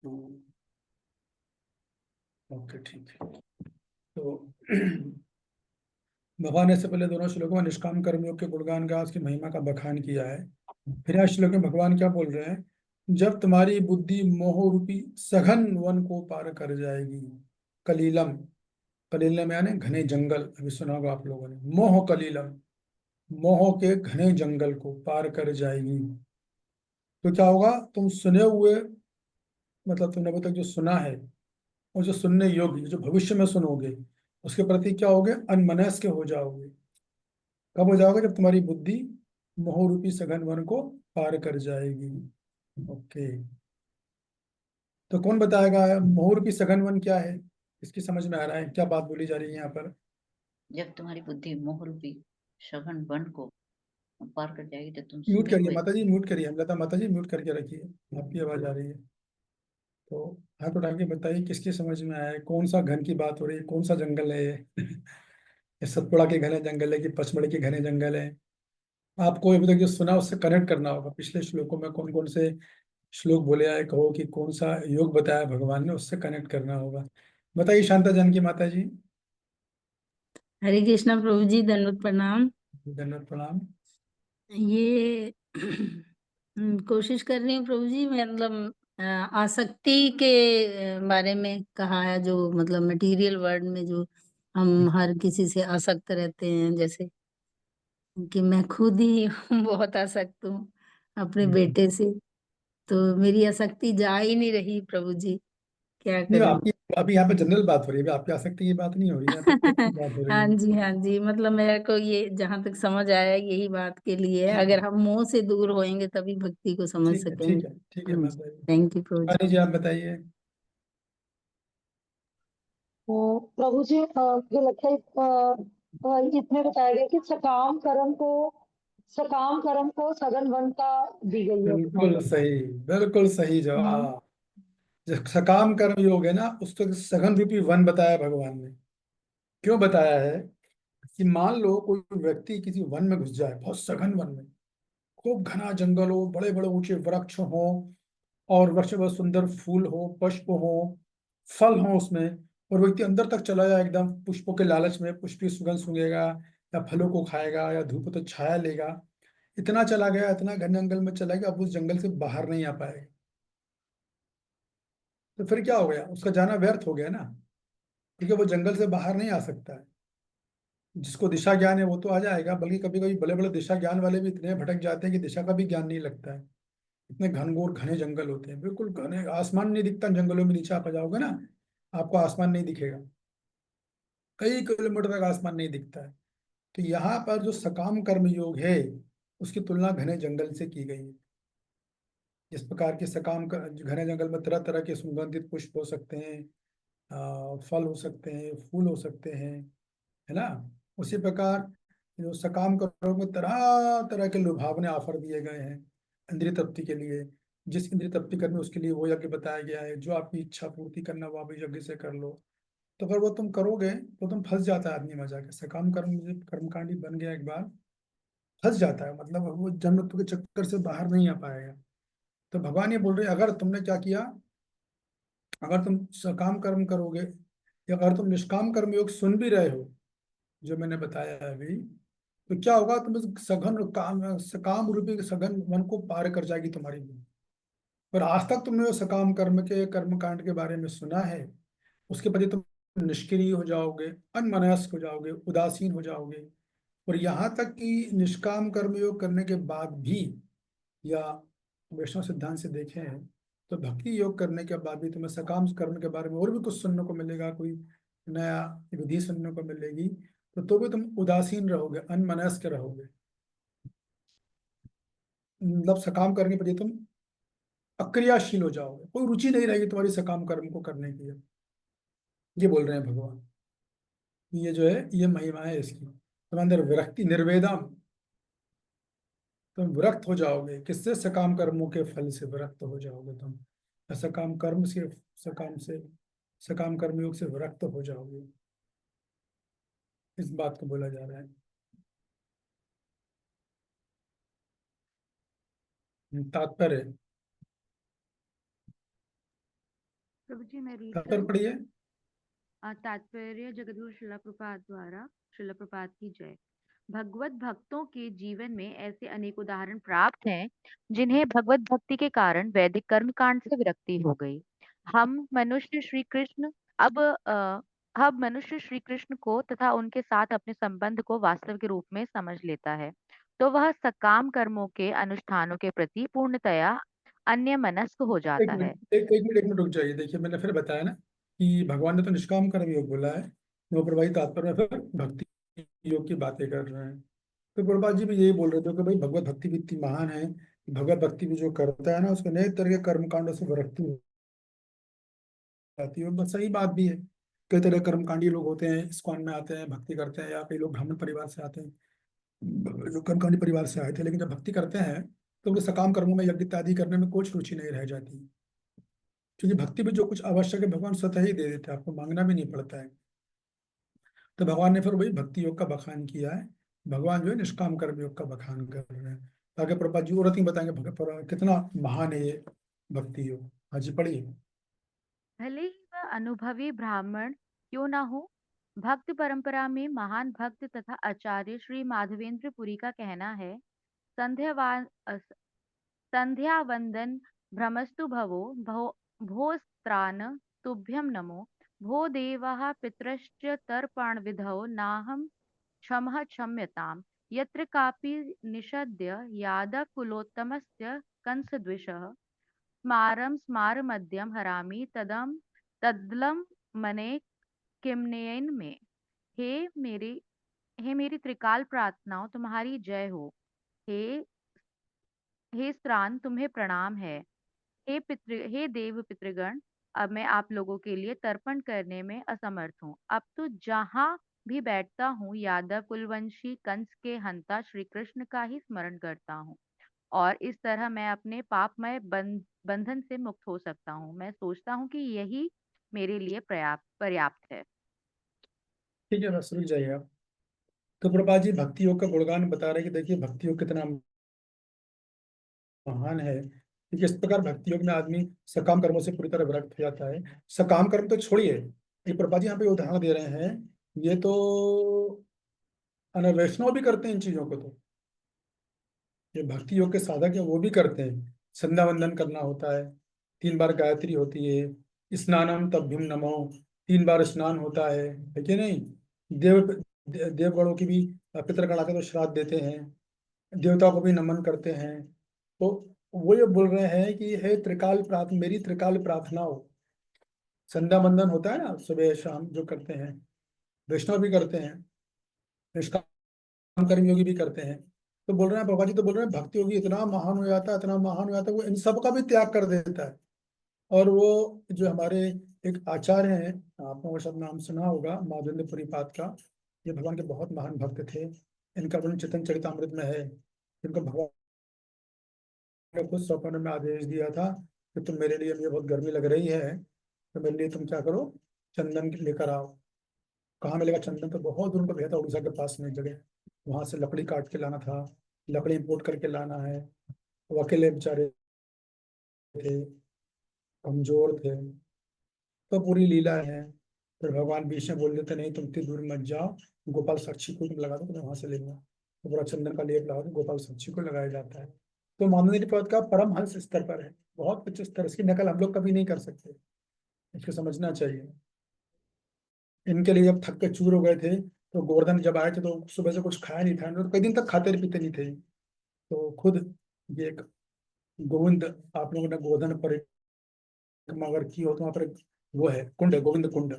हम्म, okay ठीक है। तो भगवान ने इससे पहले दोनों श्लोकों में निष्काम कर्मियों के गुणगान का, उसकी महिमा का बखान किया है। फिर यहाँ श्लोक में भगवान क्या बोल रहे हैं? जब तुम्हारी बुद्धि मोह रूपी सघन वन को पार कर जाएगी, कलीलम, कलीलम यानी घने जंगल, अभी सुना होगा आप लोगों ने, मोह कलीलम, मोह के घने जंगल को पार कर जाएगी, तो क्या होगा? तुम सुने हुए, मतलब तुमने अभी तक जो सुना है और जो सुनने योग्य, जो भविष्य में सुनोगे, उसके प्रति क्या होगे? अनमनस्क हो जाओगे। कब हो जाओगे? जब तुम्हारी बुद्धि मोह रूपी सघन वन को पार कर जाएगी। ओके। तो कौन बताएगा मोह रूपी सघन वन क्या है? इसकी समझ में आ रहा है क्या बात बोली जा रही है यहाँ पर? जब तुम्हारी बुद्धि मोह रूपी सघन वन को पार कर जाएगी तो तुम म्यूट सुने करिए हुए। माता जी, म्यूट करिए, लता माता जी म्यूट करके रखिए, आपकी आवाज आ रही है। तो हाथ उठा के बताइए किसकी समझ में आया है, कौन सा घन की बात हो रही है, कौन सा जंगल है ये? ये सतपुड़ा के घने जंगल है कि पचमढ़ी के घने जंगल है? आपको अभी तक जो सुना उससे कनेक्ट करना होगा, पिछले श्लोकों में कौन कौन से श्लोक बोले आए, कहो कि कौन सा योग बताया भगवान ने, उससे कनेक्ट करना होगा। बताइए शांता जानकी माता जी। हरे कृष्णा प्रभु जी, दंडवत प्रणाम। धन्यवाद, प्रणाम। ये कोशिश कर रही हूँ प्रभु जी, मैं मतलब आसक्ति के बारे में कहा है, जो मतलब मटेरियल वर्ल्ड में जो हम हर किसी से आसक्त रहते हैं, जैसे कि मैं खुद ही बहुत आसक्त हूँ अपने बेटे से। तो मेरी आसक्ति जा ही नहीं रही प्रभु जी, क्या नहीं, करूँ? आपकी अभी यहाँ पे जनरल बात हो रही है, अभी आपकी आसक्ति की बात नहीं हो रही है, यहाँ पे खुद की बात हो रही हाँ है। जी, हाँ जी, मतलब मेरे को ये जहां तक समझ आया यही बात के लिए है। ठीक है, अगर हम मोह से दूर होएंगे तभी भक्ति को समझ ठीक है, सकेंगे। ठीक है, ठीक है हाँ जी, माता जी। थैंक यू प्रभु जी। रानी जी आप बताइए। प्रभु जी, मुझे लगता है इसमें बताया गया कि सकाम कर्म को सघन वनता दी गई है बिल्कुल मतलब। सही, बिल्कुल सही हम्म। जवाब। जो सकाम कर्म योग है ना, उसको सघन रूपी वन बताया भगवान ने। क्यों बताया है? कि मान लो कोई व्यक्ति किसी वन में घुस जाए, बहुत सघन वन में, खूब घना जंगल हो, बड़े बड़े ऊंचे वृक्ष हो, और वृक्ष में बहुत सुंदर फूल हो, पुष्प हो, फल हो उसमें, और व्यक्ति अंदर तक चला जाए एकदम पुष्पों के लालच में, पुष्प की सुगंध सूंघेगा या फलों को खाएगा या धूप तो छाया लेगा, इतना चला गया, इतना घने जंगल में चला गया, अब उस जंगल से बाहर नहीं आ पाएगा, तो फिर क्या हो गया? उसका जाना व्यर्थ हो गया ना, क्योंकि वो जंगल से बाहर नहीं आ सकता है। जिसको दिशा ज्ञान है वो तो आ जाएगा, बल्कि कभी कभी बड़े बड़े दिशा ज्ञान वाले भी इतने भटक जाते हैं कि दिशा का भी ज्ञान नहीं लगता है। इतने घनघोर घने जंगल होते हैं, बिल्कुल घने, आसमान नहीं दिखता जंगलों में, नीचे आप आ जाओगे ना, आपको आसमान नहीं दिखेगा, कई किलोमीटर तक आसमान नहीं दिखता है। तो यहाँ पर जो सकाम कर्म योग है, उसकी तुलना घने जंगल से की गई है। जिस प्रकार के घने जंगल में तरह तरह के सुगंधित पुष्प हो सकते हैं, फल हो सकते हैं, फूल हो सकते हैं, है ना, उसी प्रकार जो सकाम कर्मों में तरह तरह के लुभावने ऑफर दिए गए हैं इंद्रिय तृप्ति के लिए। जिस इंद्रिय तृप्ति करनी उसके लिए वो यज्ञ बताया गया है, जो आपकी इच्छा पूर्ति करना वो आप यज्ञ से कर लो। तो अगर वो तुम करोगे तो तुम फंस जाता है आदमी, में जाके सकाम कर्म जब कर्मकांडी बन गया एक बार, फंस जाता है, मतलब वो जन्म मृत्यु के चक्कर से बाहर नहीं आ पाएगा। तो भगवान ये बोल रहे हैं, अगर तुमने क्या किया, अगर तुम सकाम कर्म करोगे या अगर तुम निष्काम कर्म योग सुन भी रहे हो, जो मैंने बताया है अभी, तो क्या होगा? तुम इस सघन काम सकाम रूपी सघन वन को पार कर जाएगी तुम्हारी बुद्धि। पर आज तक तुमने जो सकाम कर्म के कर्म कांड के बारे में सुना है, उसके प्रति तुम निष्क्रिय हो जाओगे, अनमनस्क हो जाओगे, उदासीन हो जाओगे। और यहाँ तक कि निष्काम कर्म योग करने के बाद भी, या वैष्णव सिद्धांत से देखें तो भक्ति योग करने के बाद भी तुम्हें सकाम कर्म के बारे में और भी कुछ सुनने को मिलेगा, कोई नया विधि सुनने को मिलेगी, तो भी तुम उदासीन रहोगे, अनमनस्क रहोगे, मतलब सकाम करने पर तुम अक्रियाशील हो जाओगे, कोई रुचि नहीं रहेगी तुम्हारी सकाम कर्म को करने की। ये बोल रहे हैं भगवान। ये जो है ये महिमा है इसकी, तुम्हारे अंदर विरक्ति, निर्वेदम, तुम विरक्त हो जाओगे, किससे? सकाम कर्मों के फल से विरक्त हो जाओगे तुम, सकाम कर्म से, सकाम से, सकाम कर्मयोग से विरक्त हो जाओगे, इस बात को बोला जा रहा है। तात्पर्य, प्रभु जी मैं रीड तात्पर्य करूं? पढ़िए। तात्पर्य जगद्गुरु श्रील प्रभुपाद द्वारा। श्रील प्रभुपाद की जय। भगवत भक्तों के जीवन में ऐसे अनेक उदाहरण प्राप्त हैं जिन्हें भगवत भक्ति के कारण वैदिक कर्म कांड से विरक्ति हो गई। हम मनुष्य श्री कृष्ण को तथा उनके साथ अपने संबंध को वास्तव के रूप में समझ लेता है तो वह सकाम कर्मों के अनुष्ठानों के प्रति पूर्णतया अन्य मनस्क हो एक जाता है। मिनट एक मिनट रुक जाइए। देखिए, मैंने फिर बताया ना कि भगवान ने तो निष्काम कर्म योग बोला है, वो प्रभावी तात्पर्य में फिर भक्ति योग की बातें कर रहे हैं। तो गुरुपाद जी भी यही बोल रहे थे कि भाई भगवत भक्ति भी इतनी महान है, भगवत भक्ति भी जो करता है ना उसको नए तरह के कर्म कांडों से विरक्ति हो जाती है। बस सही बात भी है। कई तरह के कर्मकांडी लोग होते हैं, इस्कॉन में आते हैं, भक्ति करते हैं, या कई लोग ब्राह्मण परिवार से आते हैं जो कर्मकांडी परिवार से आए थे, लेकिन जब भक्ति करते हैं तो उनके सकाम कर्मों में यज्ञ इत्यादि करने में कुछ रुचि नहीं रह जाती, क्योंकि भक्ति में जो कुछ आवश्यक है भगवान स्वतः ही दे देते हैं, आपको मांगना भी नहीं पड़ता है। तो भगवान ने फिर वही भक्ति योग का बखान किया है। भगवान जो है निष्काम कर्म योग का बखान कर रहे हैं। आगे प्रभुपाद जी और बताएंगे कितना महान है ये भक्ति योग। हाँ जी, पढ़िए। भले ही वह अनुभवी ब्राह्मण क्यों न हो, भक्त परंपरा में महान भक्त तथा आचार्य श्री माधवेंद्र पुरी का कहना है, संध्या वंदन भ्रमस्तु भवो भो स्त्रान तुभ्यम नमो भो देवाः पितरश्च तर्पण विधौ नाहं क्षमः क्षम्यताम् यत्र कापि निषद्य यादव कुलोत्तमस्य कंसद्विषः स्मारमद्यम हरामि तदलं मने किमनेन में। हे मेरी त्रिकाल प्रार्थनाओं तुम्हारी जय हो। हे स्त्रान तुम्हें प्रणाम है। हे देव पितृगण, अब मैं आप लोगों के लिए तर्पण करने में असमर्थ हूँ। अब तो जहाँ भी बैठता हूँ यादव कुलवंशी कंस के हंता श्री कृष्ण का ही स्मरण करता हूँ और इस तरह मैं अपने पापमय बंधन से मुक्त हो सकता हूँ। मैं सोचता हूँ कि यही मेरे लिए पर्याप्त है। ठीक है, बस रुक जाइए आप। तो प्रभुपाद जी भक्ति योग का गुणगान बता रहे हैं कि देखिए भक्ति योग कितना महान है, क्योंकि इस प्रकार भक्ति योग में आदमी सकाम कर्मों से पूरी तरह विरक्त हो जाता है। सकाम कर्म तो छोड़िए, ये प्रभुपाद जी यहाँ पे उदाहरण दे रहे हैं, ये तो वैष्णव भी करते हैं इन चीजों को। तो ये भक्ति योग के साधक है वो भी करते हैं। संध्या वंदन करना होता है, 3 बार गायत्री होती है, स्नानम तभ्यम नमो, 3 बार स्नान होता है कि नहीं। देवगणों की भी पितरगण आके तो श्राद्ध देते हैं, देवता को भी नमन करते हैं। तो वो ये बोल रहे हैं कि हे त्रिकाल प्रार्थना, मेरी त्रिकाल प्रार्थना हो। संध्या वंदन होता है ना सुबह शाम जो करते हैं, वैष्णव भी करते हैं, निष्काम कर्मयोगी भी करते हैं। तो बोल रहे हैं बाबा जी, तो बोल रहे हैं भक्ति योगी इतना महान हो जाता है, इतना महान हो जाता है, वो इन सब का भी त्याग कर देता है। और वो जो हमारे एक आचार्य हैं, आपने वो सब नाम सुना होगा, माधवेंद्र पुरी पाद का, ये भगवान के बहुत महान भक्त थे। इनका वर्णन चेतन चरितामृत में है। इनको भगवान ने खुद स्वप्न में आदेश दिया था कि तुम मेरे लिए, मुझे बहुत गर्मी लग रही है तो मेरे लिए तुम क्या करो, चंदन लेकर आओ। कहाँ मिलेगा चंदन, तो बहुत दूर को भेजा था, उड़ीसा के पास में एक जगह, वहां से लकड़ी काट के लाना था, लकड़ी इम्पोर्ट करके लाना है। वो अकेले बेचारे थे, कमजोर थे, तो पूरी लीला है। फिर भगवान बीच में बोल देते नहीं तुम इतनी दूर मत जाओ, गोपाल साक्षी को तुम लगा दो, तो मैं वहां से लेंगे। तो पूरा चंदन का लेप लगा दो, गोपाल साक्षी को लगाया जाता है। तो माननीय पद का परमहंस स्तर पर है, बहुत उच्च स्तर, इसकी नकल हम लोग कभी नहीं कर सकते, इसको समझना चाहिए। इनके लिए जब थक के चूर हो गए थे, तो गोवर्धन जब आए थे तो सुबह से कुछ खाया नहीं था, तो कई दिन तक खाते पीते नहीं थे। तो खुद ये एक गोविंद, आप लोगों ने गोवर्धन परिक्रमा अगर की हो तो वहाँ पर वो है कुंड है, गोविंद कुंड,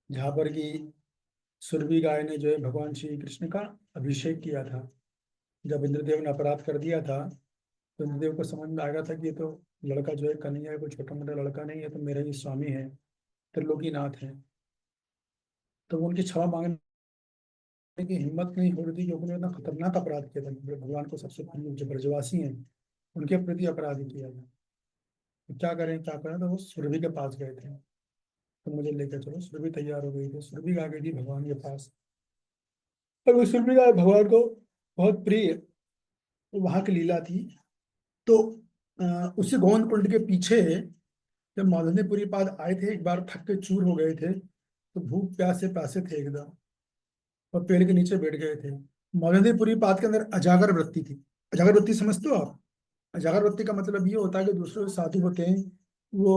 जहाँ पर की सुरभि गाय ने जो है भगवान श्री कृष्ण का अभिषेक किया था। जब इंद्रदेव ने अपराध कर दिया था तो इंद्रदेव को समझ में आ गया था कि ये तो लड़का जो है कन्हैया है, कोई छोटा मोटा लड़का नहीं है, तो मेरा ही स्वामी है, त्रिलोकीनाथ है। तो वो उनकी क्षमा मांगने की हिम्मत नहीं हो रही थी, क्योंकि उन्होंने इतना खतरनाक अपराध किया था, भगवान को सबसे प्रिय जो ब्रजवासी हैं उनके प्रति अपराध किया था। तो क्या करें, तो वो सुरभि के पास गए थे, तो मुझे लेकर चलो। सुरभि तैयार हो गई थी, सुरभि आ गई थी भगवान के पास। और वो सुरभि का भगवान को बहुत प्रिय, वहां की लीला थी। तो उसी गोविंद कुंड के पीछे जब माधवपुरी पाद आए थे, एक बार थक के चूर हो गए थे, तो भूख प्यास से प्यासे थे एकदम, और पेड़ के नीचे बैठ गए थे। माधवपुरी पाद के अंदर अजागर वृत्ति थी। अजागर वृत्ति समझते हो आप? अजागर वृत्ति का मतलब ये होता है कि दूसरे जो साधु होते हैं वो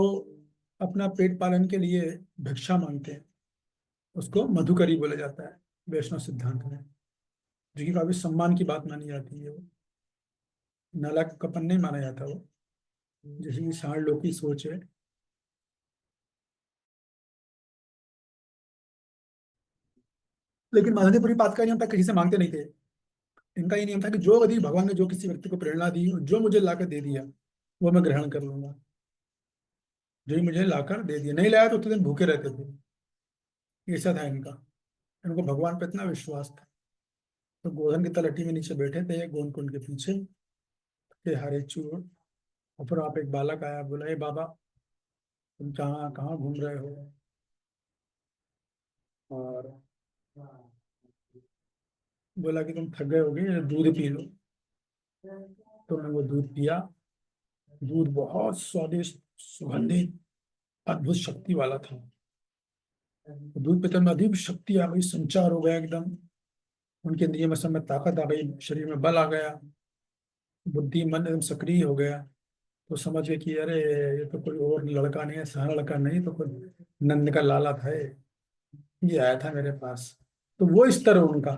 अपना पेट पालन के लिए भिक्षा मांगते हैं, उसको मधुकरी बोला जाता है वैष्णव सिद्धांत में, जो कि काफी सम्मान की बात मानी जाती है। वो नालायक कपन नहीं माना जाता वो, जैसे कि सांड लोग की सोच है। लेकिन माधवपुरी पाद का नियम था, किसी से मांगते नहीं थे। इनका ये नियम था कि जो यदि भगवान ने जो किसी व्यक्ति को प्रेरणा दी, जो मुझे लाकर दे दिया वो मैं ग्रहण कर लूंगा, जो ही मुझे लाकर दे दिया, नहीं लाया तो उतने दिन भूखे रहते थे। ऐसा था इनका, इनको भगवान पे इतना विश्वास था। तो गोधन की तलहटी में नीचे बैठे थे, गोंद कुंड के पीछे के हरे चूर, और फिर आप एक बालक आया, बोला, ए बाबा तुम कहाँ कहाँ घूम रहे हो? और बोला कि तुम थक गए होगे, दूध पी लो। तो मैंने वो दूध पिया। दूध बहुत स्वादिष्ट, सुगंधित, अद्भुत शक्ति वाला था। तो दूध पीते में अधिक शक्ति आ गई, संचार हो गया एकदम, उनके इंद्रिय में सब में ताकत आ गई, शरीर में बल आ गया, बुद्धि मन एकदम सक्रिय हो गया। तो समझ गए कि अरे ये तो कोई और लड़का नहीं है, सहा लड़का नहीं, तो कोई नंद का लाला था, ये आया था मेरे पास। तो वो स्तर है उनका,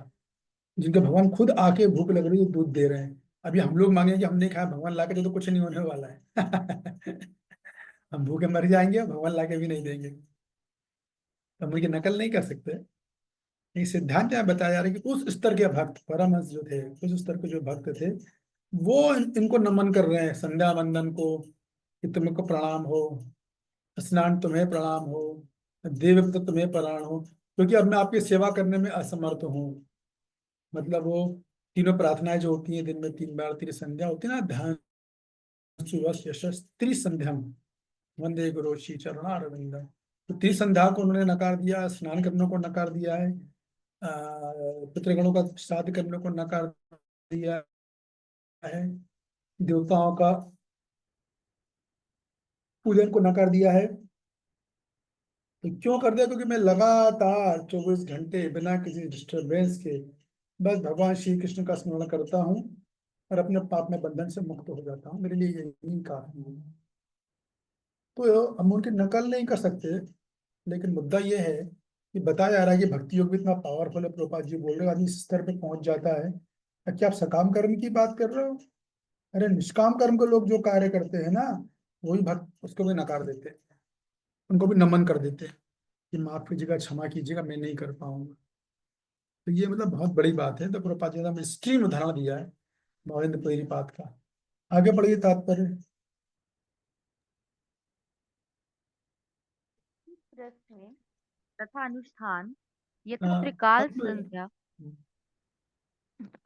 जिनके भगवान खुद आके भूख लग रही है दूध दे रहे हैं। अभी हम लोग मांगे कि हमने खाया, भगवान ला के दे तो कुछ नहीं होने वाला है। हम भूखे मर जाएंगे, भगवान ला के भी नहीं देंगे। हम उनकी नकल नहीं कर सकते। ये सिद्धांत यहाँ बताया जा रहा है कि उस स्तर के भक्त परमहंस जो थे, उस स्तर के जो भक्त थे, वो इनको नमन कर रहे हैं, संध्या वंदन को, कि तुमको प्रणाम हो, स्नान तुम्हें प्रणाम हो, देवव्रत तुम्हें प्रणाम हो, क्योंकि अब मैं आपकी सेवा करने में असमर्थ हूँ। मतलब वो तीनों प्रार्थनाएं जो होती हैं दिन में 3 बार, त्रिसंध्या होती है ना, ध्यान सुबह यशस त्रिसंध्याम वंदे गुरु श्री चरणारविंदम। तो त्रिसंध्या को उन्होंने नकार दिया, स्नान करने को नकार दिया है, पितृगणों का श्राद्ध करने को नकार दिया है, देवताओं का पूजन को नकार दिया है। तो क्यों कर दिया? क्योंकि मैं लगातार 24 घंटे बिना किसी डिस्टरबेंस के बस भगवान श्री कृष्ण का स्मरण करता हूँ और अपने पाप में बंधन से मुक्त हो जाता हूँ, मेरे लिए यही काफी है। तो हम उनकी नकल नहीं कर सकते, लेकिन मुद्दा यह है कि बताया जा रहा है कि भक्ति योग भी इतना पावरफुल है। प्रभुपाद जी बोल रहे हो, आदमी इस स्तर पे पहुंच जाता है। क्या आप सकाम कर्म की बात कर रहे हो? अरे निष्काम कर्म को लोग जो कार्य करते हैं ना, वही भक्त उसको भी नकार देते हैं, उनको भी नमन कर देते हैं कि माफ कीजिएगा, क्षमा कीजिएगा, मैं नहीं कर पाऊंगा। तो ये मतलब बहुत बड़ी बात है। तो प्रभुपाद जी ने एक्सट्रीम उदाहरण दिया है महेंद्र पुरी पाद का। आगे बढ़िए तात्पर्य। रस में तथा अनुष्ठान यथा हाँ, त्रिकाल अब संध्या।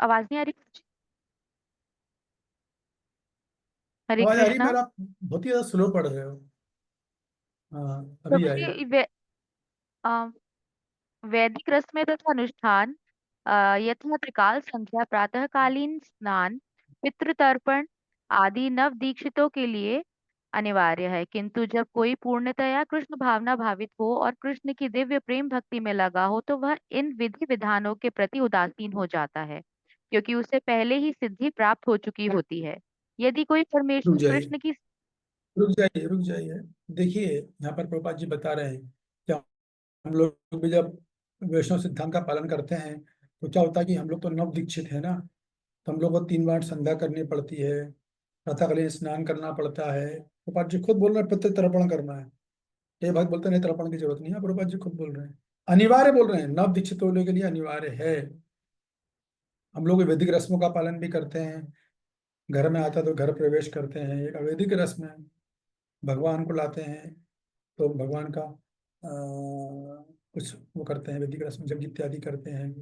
आवाज नहीं आ रही? हरे आवाज आ रही, कृष्णा। मेरा बहुत ही ज्यादा स्लो पढ़ रहे हो। हाँ अभी प्रभु आई। जी अ, वैदिक रस में तथा अनुष्ठान यथा त्रिकाल संध्या, प्रातःकालीन स्नान, पितृतर्पण आदि नव दीक्षितों के लिए अनिवार्य है, किंतु जब कोई पूर्णतया कृष्ण भावना भावित हो और कृष्ण की दिव्य प्रेम भक्ति में लगा हो तो वह इन विधि विधानों के प्रति उदासीन हो जाता है, क्योंकि उसे पहले ही सिद्धि प्राप्त हो चुकी होती है। यदि कोई रुक परमेश्वर जाइए, कृष्ण की रुक जाइए, रुक जाइए। देखिए यहाँ पर प्रभुपाद जी बता रहे हैं कि हम लोग भी जब वैष्णव सिद्धांत का पालन करते हैं तो क्या होता है कि हम लोग तो नव दीक्षित है ना, तो हम लोग को 3 बार संध्या करनी पड़ती है, प्रातःकालीन स्नान करना पड़ता है। प्रभुपाद जी खुद बोल रहे हैं पितृ तर्पण करना है। ये भक्त बोलते नहीं तर्पण की जरूरत नहीं है, प्रभुपाद जी खुद बोल रहे हैं अनिवार्य बोल रहे हैं, नव दीक्षित होने के लिए अनिवार्य है। हम लोग वैदिक रस्मों का पालन भी करते हैं, घर में आता तो घर प्रवेश करते हैं, एक वैदिक रस्म है। भगवान को लाते हैं तो भगवान का कुछ वो करते हैं, वैदिक रस्म यज्ञ इत्यादि करते हैं,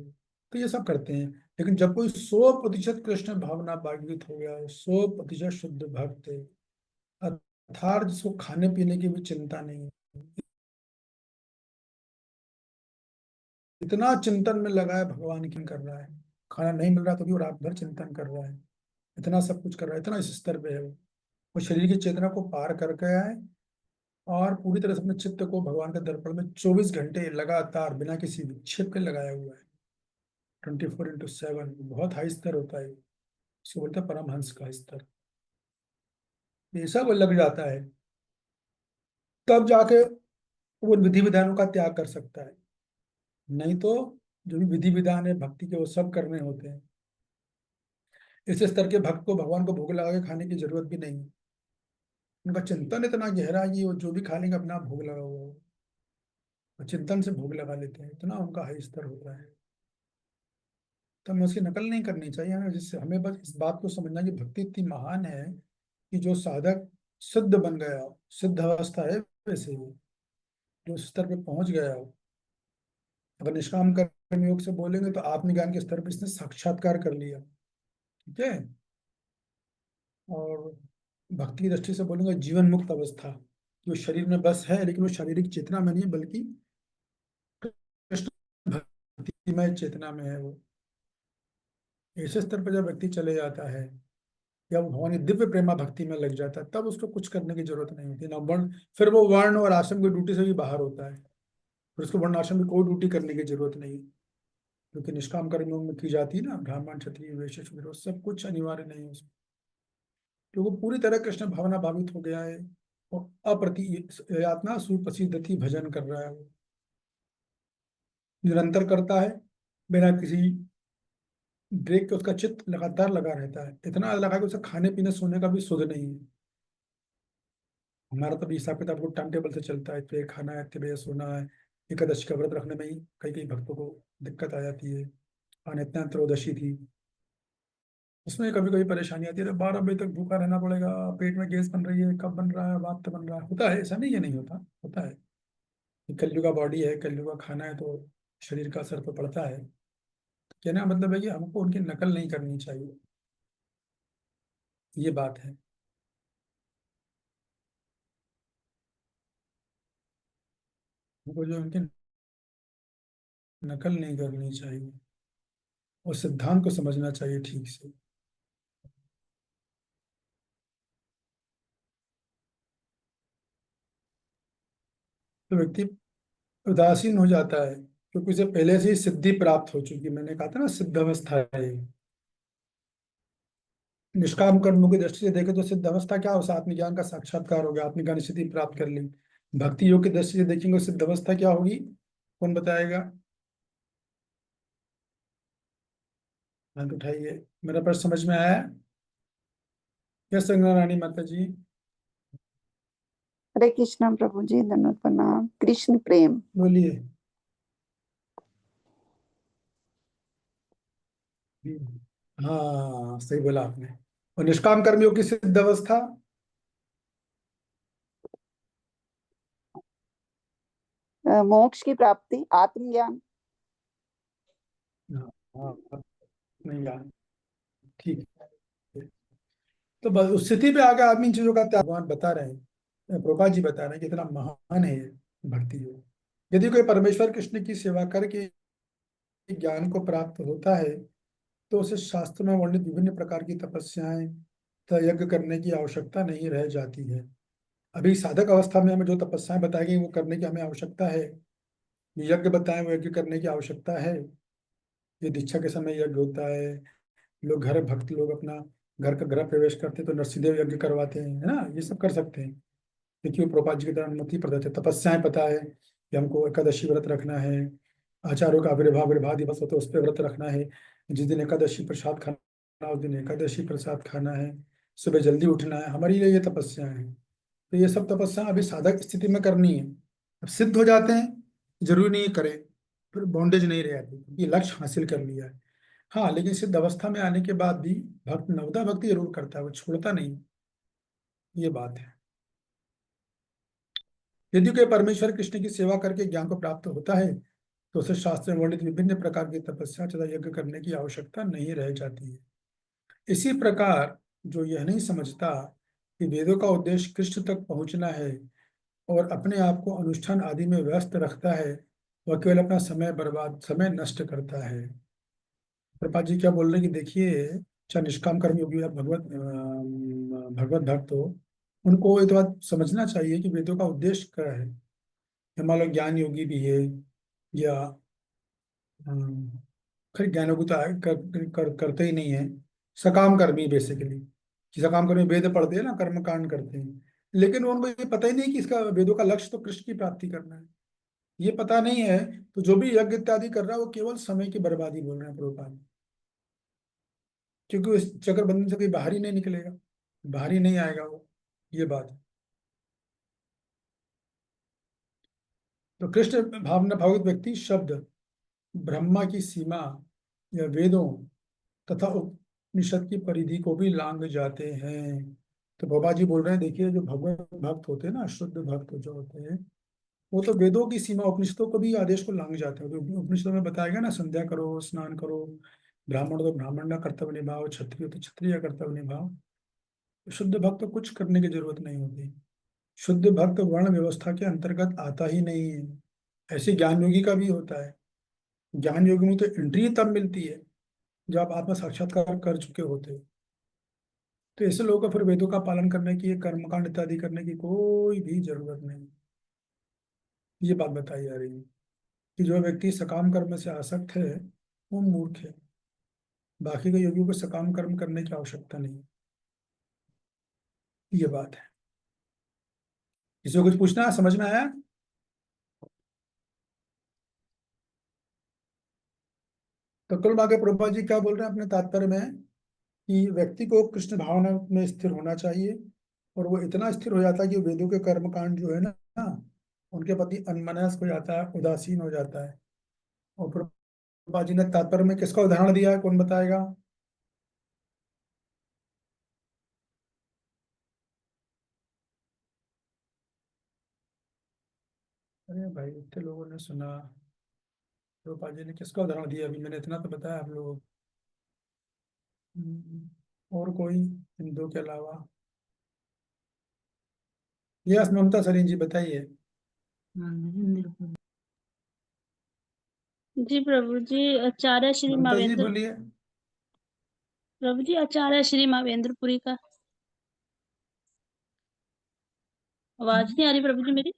तो ये सब करते हैं। लेकिन जब कोई 100% कृष्ण भावना भागवित हो गया है, 100% शुद्ध भक्त है, अर्थात जिसको खाने पीने की भी चिंता नहीं है, इतना चिंतन में लगा है, भगवान की कर रहा है, खाना नहीं मिल रहा तो भी वो रात भर चिंतन कर रहा है, इतना सब कुछ कर रहा है, इतना इस स्तर पे है वो शरीर की चेतना को पार कर गया है और पूरी तरह से अपने चित्त को भगवान के दर्पण में 24 घंटे लगातार बिना किसी विक्षेप के लगाया हुआ है। 24/7 बहुत हाई स्तर होता है, इसको बोलते हैं परमहंस का स्तर। ऐसा वो लग जाता है तब जाके वो विधि विधानों का त्याग कर सकता है, नहीं तो जो भी विधि विधान है भक्ति के वो सब करने होते हैं। इस स्तर के भक्त को भगवान को भोग लगा के खाने की जरूरत भी नहीं है। उनका चिंतन इतना गहरा है कि वो जो भी खा लेंगे अपना भोग लगा हुआ हो, वो चिंतन से भोग लगा लेते हैं, इतना उनका हाई स्तर होता है। तो हमें उसकी नकल नहीं करनी चाहिए, हमें जिससे हमें बस इस बात को समझना कि भक्ति इतनी महान है कि जो साधक सिद्ध बन गया हो, सिद्ध अवस्था है वैसे ही, जो उस स्तर पे पहुंच गया हो, अगर निष्काम कर्म योग से बोलेंगे तो आत्मज्ञान के स्तर पे इसने साक्षात्कार कर लिया। ठीक है। और भक्ति की दृष्टि से बोलेंगे जीवन मुक्त अवस्था, जो शरीर में बस है लेकिन वो शारीरिक चेतना में नहीं है, बल्कि कृष्ण भक्तिमय चेतना में है वो। ऐसे स्तर पर जब व्यक्ति चले जाता है या वो भगवान की दिव्य प्रेमा भक्ति में लग जाता है, तब उसको कुछ करने की जरूरत नहीं होती ना वर्ण, फिर वो वर्ण और आश्रम की ड्यूटी से भी बाहर होता है, फिर उसको वर्ण आश्रम में कोई ड्यूटी करने की जरूरत नहीं, क्योंकि निष्काम कर्मों में की जाती है ना, ब्राह्मण क्षत्रिय वैश्य शूद्र, सब कुछ अनिवार्य नहीं है उसमें, क्योंकि पूरी तरह कृष्ण भावना भावित हो गया है और अप्रति यातना सुप्रसिद्धति भजन कर रहा है, वो निरंतर करता है बिना किसी ब्रेक के, उसका चित्त लगातार लगा रहता है, इतना लगा कि उसे खाने पीने सोने का भी सुध नहीं है। हमारा तो अभी हिसाब किताब को टाइम टेबल से चलता है, इतने खाना है, इतने बजे सोना है। एकादशी का व्रत रखने में ही कई कई भक्तों को दिक्कत आ जाती है। और इतना त्रयोदशी थी, उसमें कभी कभी परेशानी आती है, 12 बजे तक भूखा रहना पड़ेगा, पेट में गैस बन रही है, कब बन रहा है, वात बन रहा है, होता है, ऐसा नहीं है नहीं होता, होता है। ये कलयुग का बॉडी है, कलयुग का खाना है, तो शरीर का असर तो पड़ता है। कहने का मतलब है कि हमको उनकी नकल नहीं करनी चाहिए, ये बात है। हमको जो उनकी नकल नहीं करनी चाहिए और सिद्धांत को समझना चाहिए ठीक से। तो व्यक्ति उदासीन हो जाता है क्योंकि उसे पहले से ही सिद्धि प्राप्त हो चुकी है। मैंने कहा था ना सिद्ध अवस्था है ये। निष्काम कर्मों की दृष्टि से देखें तो सिद्ध अवस्था क्या, उस आत्मज्ञान का साक्षात्कार हो गया, आत्मज्ञान स्थिति प्राप्त कर ली। भक्ति योग की दृष्टि से देखेंगे सिद्ध अवस्था क्या होगी, कौन बताएगा? हाथ उठाइए। मेरा प्रश्न समझ में आया? यस संगना रानी माता जी। हरे कृष्ण प्रभु जी, धन्यवाद प्रणाम। कृष्ण प्रेम। बोलिए। हाँ सही बोला आपने। और निष्काम कर्मियों की सिद्ध अवस्था, मोक्ष की प्राप्ति, आत्मज्ञान। हाँ, नहीं यार, ठीक है। तो बस उस स्थिति पे आके आदमी इन चीजों का त्याग, भगवान बता रहे हैं, प्रभुपाद जी बता रहे हैं कि इतना महान है ये भक्ति योग। यदि कोई परमेश्वर कृष्ण की सेवा करके ज्ञान को प्राप्त होता है तो उसे शास्त्र में वर्णित विभिन्न प्रकार की तपस्याएं तथा यज्ञ करने की आवश्यकता नहीं रह जाती है। अभी साधक अवस्था में हमें जो तपस्याएं बताई गई वो करने की हमें आवश्यकता है, यज्ञ बताए वो यज्ञ करने की आवश्यकता है। ये दीक्षा के समय यज्ञ होता है, लोग घर भक्त लोग अपना घर का गृह प्रवेश करते तो नरसिंहदेव यज्ञ करवाते हैं, है ना, ये सब कर सकते हैं क्योंकि वो प्रभुपाद जी की तरह अनुमति प्रदत्त है। तपस्याएं पता है कि हमको एकादशी व्रत रखना है, आचार्यों का आविर्भाव दिवस होता है उस पर व्रत रखना है, जिस दिन एकादशी प्रसाद खाना उस दिन एकादशी प्रसाद खाना है, सुबह जल्दी उठना है, हमारी लिए ये तपस्याएं हैं। तो ये सब तपस्या अभी साधक स्थिति में करनी है। अब सिद्ध हो जाते हैं, जरूरी नहीं करें, फिर बॉन्डेज नहीं रह जाती क्योंकि लक्ष्य हासिल कर लिया है। हाँ लेकिन सिद्ध अवस्था में आने के बाद भी भक्त नवदा भक्ति जरूर करता है, वो छोड़ता नहीं, ये बात है। यदि कोई परमेश्वर कृष्ण की सेवा करके ज्ञान को प्राप्त होता है तो उसे शास्त्र में वर्णित विभिन्न प्रकार की तपस्या तथा यज्ञ करने की आवश्यकता नहीं रह जाती है। इसी प्रकार जो यह नहीं समझता कि वेदों का उद्देश्य कृष्ण तक पहुंचना है और अपने आप को अनुष्ठान आदि में व्यस्त रखता है, वह केवल अपना समय नष्ट करता है। प्रभुपाद जी क्या बोल रहे हैं कि देखिए, चाहे निष्काम कर्म योगी या भगवत भगवत भक्त हो, उनको ये तो बात समझना चाहिए कि वेदों का उद्देश्य क्या है। मान लो ज्ञान योगी भी है, या खैर ज्ञान योगी तो करते ही नहीं है, सकाम कर्मी बेसिकली, कि सकाम कर्मी वेद पढ़ते हैं ना, कर्म कांड करते हैं, लेकिन उनको ये पता ही नहीं कि इसका वेदों का लक्ष्य तो कृष्ण की प्राप्ति करना है, ये पता नहीं है। तो जो भी यज्ञ इत्यादि कर रहा है वो केवल समय की बर्बादी बोल रहे हैं प्रभुपाद, क्योंकि उस चक्र बंधन से कोई बाहर ही नहीं निकलेगा, बाहर ही नहीं आएगा वो, ये बात है। तो कृष्ण भावना भावित व्यक्ति शब्द ब्रह्मा की सीमा या वेदों तथा उपनिषद की परिधि को भी लांघ जाते हैं। तो बाबा जी बोल रहे हैं, देखिए जो भगवत भक्त होते हैं ना, शुद्ध भक्त जो होते हैं, वो तो वेदों की सीमा उपनिषदों को भी आदेश को लांघ जाते हैं। तो उपनिषदों में बताया गया ना, संध्या करो, स्नान करो, ब्राह्मण तो ब्राह्मण का कर्तव्य निभाओ, क्षत्रिय तो क्षत्रिय कर्तव्य निभाओ। शुद्ध भक्त को कुछ करने की जरूरत नहीं होती। शुद्ध भक्त वर्ण व्यवस्था के अंतर्गत आता ही नहीं है। ऐसे ज्ञान योगी का भी होता है। ज्ञान योगी में तो एंट्री तब मिलती है जब आप आत्म साक्षात्कार कर चुके होते हो। तो ऐसे लोगों को फिर वेदों का पालन करने की, कर्मकांड इत्यादि करने की कोई भी जरूरत नहीं। ये बात बताई जा रही है कि जो व्यक्ति सकाम कर्म से आसक्त है वो मूर्ख है। बाकी के योगियों को सकाम कर्म करने की आवश्यकता नहीं है, ये बात है। किसी को कुछ पूछना है, समझ में आया? तो कुल मिला के प्रभुपाद जी क्या बोल रहे हैं अपने तात्पर्य में, कि व्यक्ति को कृष्ण भावना में स्थिर होना चाहिए, और वो इतना स्थिर हो जाता है कि वेदों के कर्म कांड जो है ना, उनके प्रति अनमनस्क हो जाता है, उदासीन हो जाता है। और प्रभुपाद जी ने तात्पर्य में किसका उदाहरण दिया है, कौन बताएगा? अरे भाई, इतने लोगों ने सुना, प्रभुपाद जी ने किसका उदाहरण दिया? अभी मैंने इतना तो बताया आप लोगों को। और कोई हिंदू के अलावा? यस, ममता सरीन जी बताइए। जी प्रभु जी, आचार्य श्री ममता जी मावेंद्र बोलिए। प्रभु जी, आचार्य श्री मावेंद्रपुरी का आवाज नहीं आ रही प्रभु जी मेरी?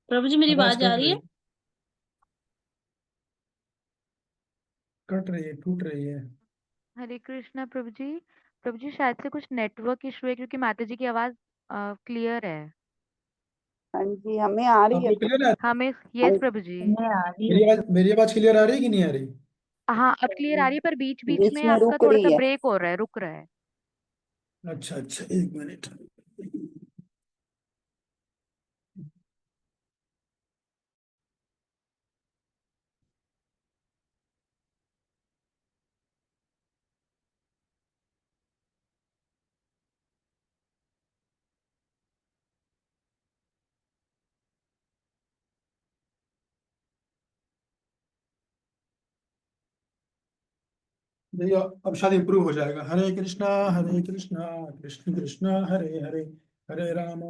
प्रभु जी मेरी आवाज आवाज आ कट रही रही है? है, कट रही है, टूट रही है। हरे कृष्णा प्रभु जी शायद से कुछ नेटवर्क इशू है, क्योंकि माता जी की आवाज क्लियर है। हाँ जी, हमें आ रही है। आपको क्लियर है? हमें हाँ यस प्रभु जी। मैं आ रही हूँ। मेरी आवाज क्लियर आ रही है कि नहीं आ रही? हाँ, अब क्लियर आ रही है, पर बीच बीच बीच में में आपका रुक थोड़ा रही सा है। ब्रेक हो रहा है, रुक रहा है। अच्छा अच्छा, एक मिनट। देखिए अब शायद इम्प्रूव हो जाएगा। हरे कृष्णा कृष्ण कृष्ण हरे हरे, हरे राम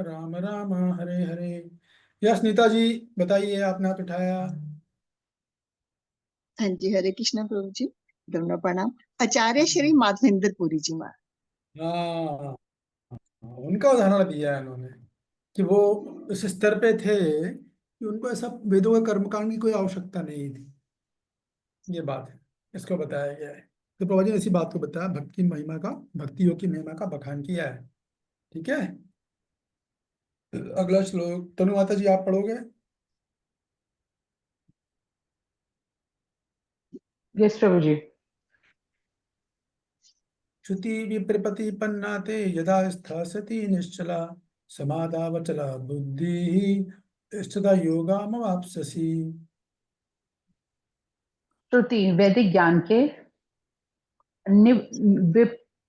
राम राम हरे हरे। यस नीता जी बताइए, आपने हाथ उठाया। हाँ जी, हरे कृष्णा प्रभु जी, दोनों प्रणाम। आचार्य श्री माधवेंद्र पुरी जी महाराज। हाँ, उनका उदाहरण दिया है उन्होंने, कि वो इस स्तर पे थे कि उनको ऐसा वेदों के कर्मकांड की कोई आवश्यकता नहीं थी। ये बात है, इसको बताया गया है। तो प्रभु जी ने इसी बात को बताया, भक्ति की महिमा का, भक्ति योग की महिमा का बखान किया है। ठीक है, अगला श्लोक तनु माता जी आप पढ़ोगे? यस प्रभु जी। श्रुति विप्रतिपन्ना ते यदा स्थास्यति निश्चला, समाधावचला बुद्धि स्थिता योगामवाप्स्यसि। श्रुति वैदिक ज्ञान के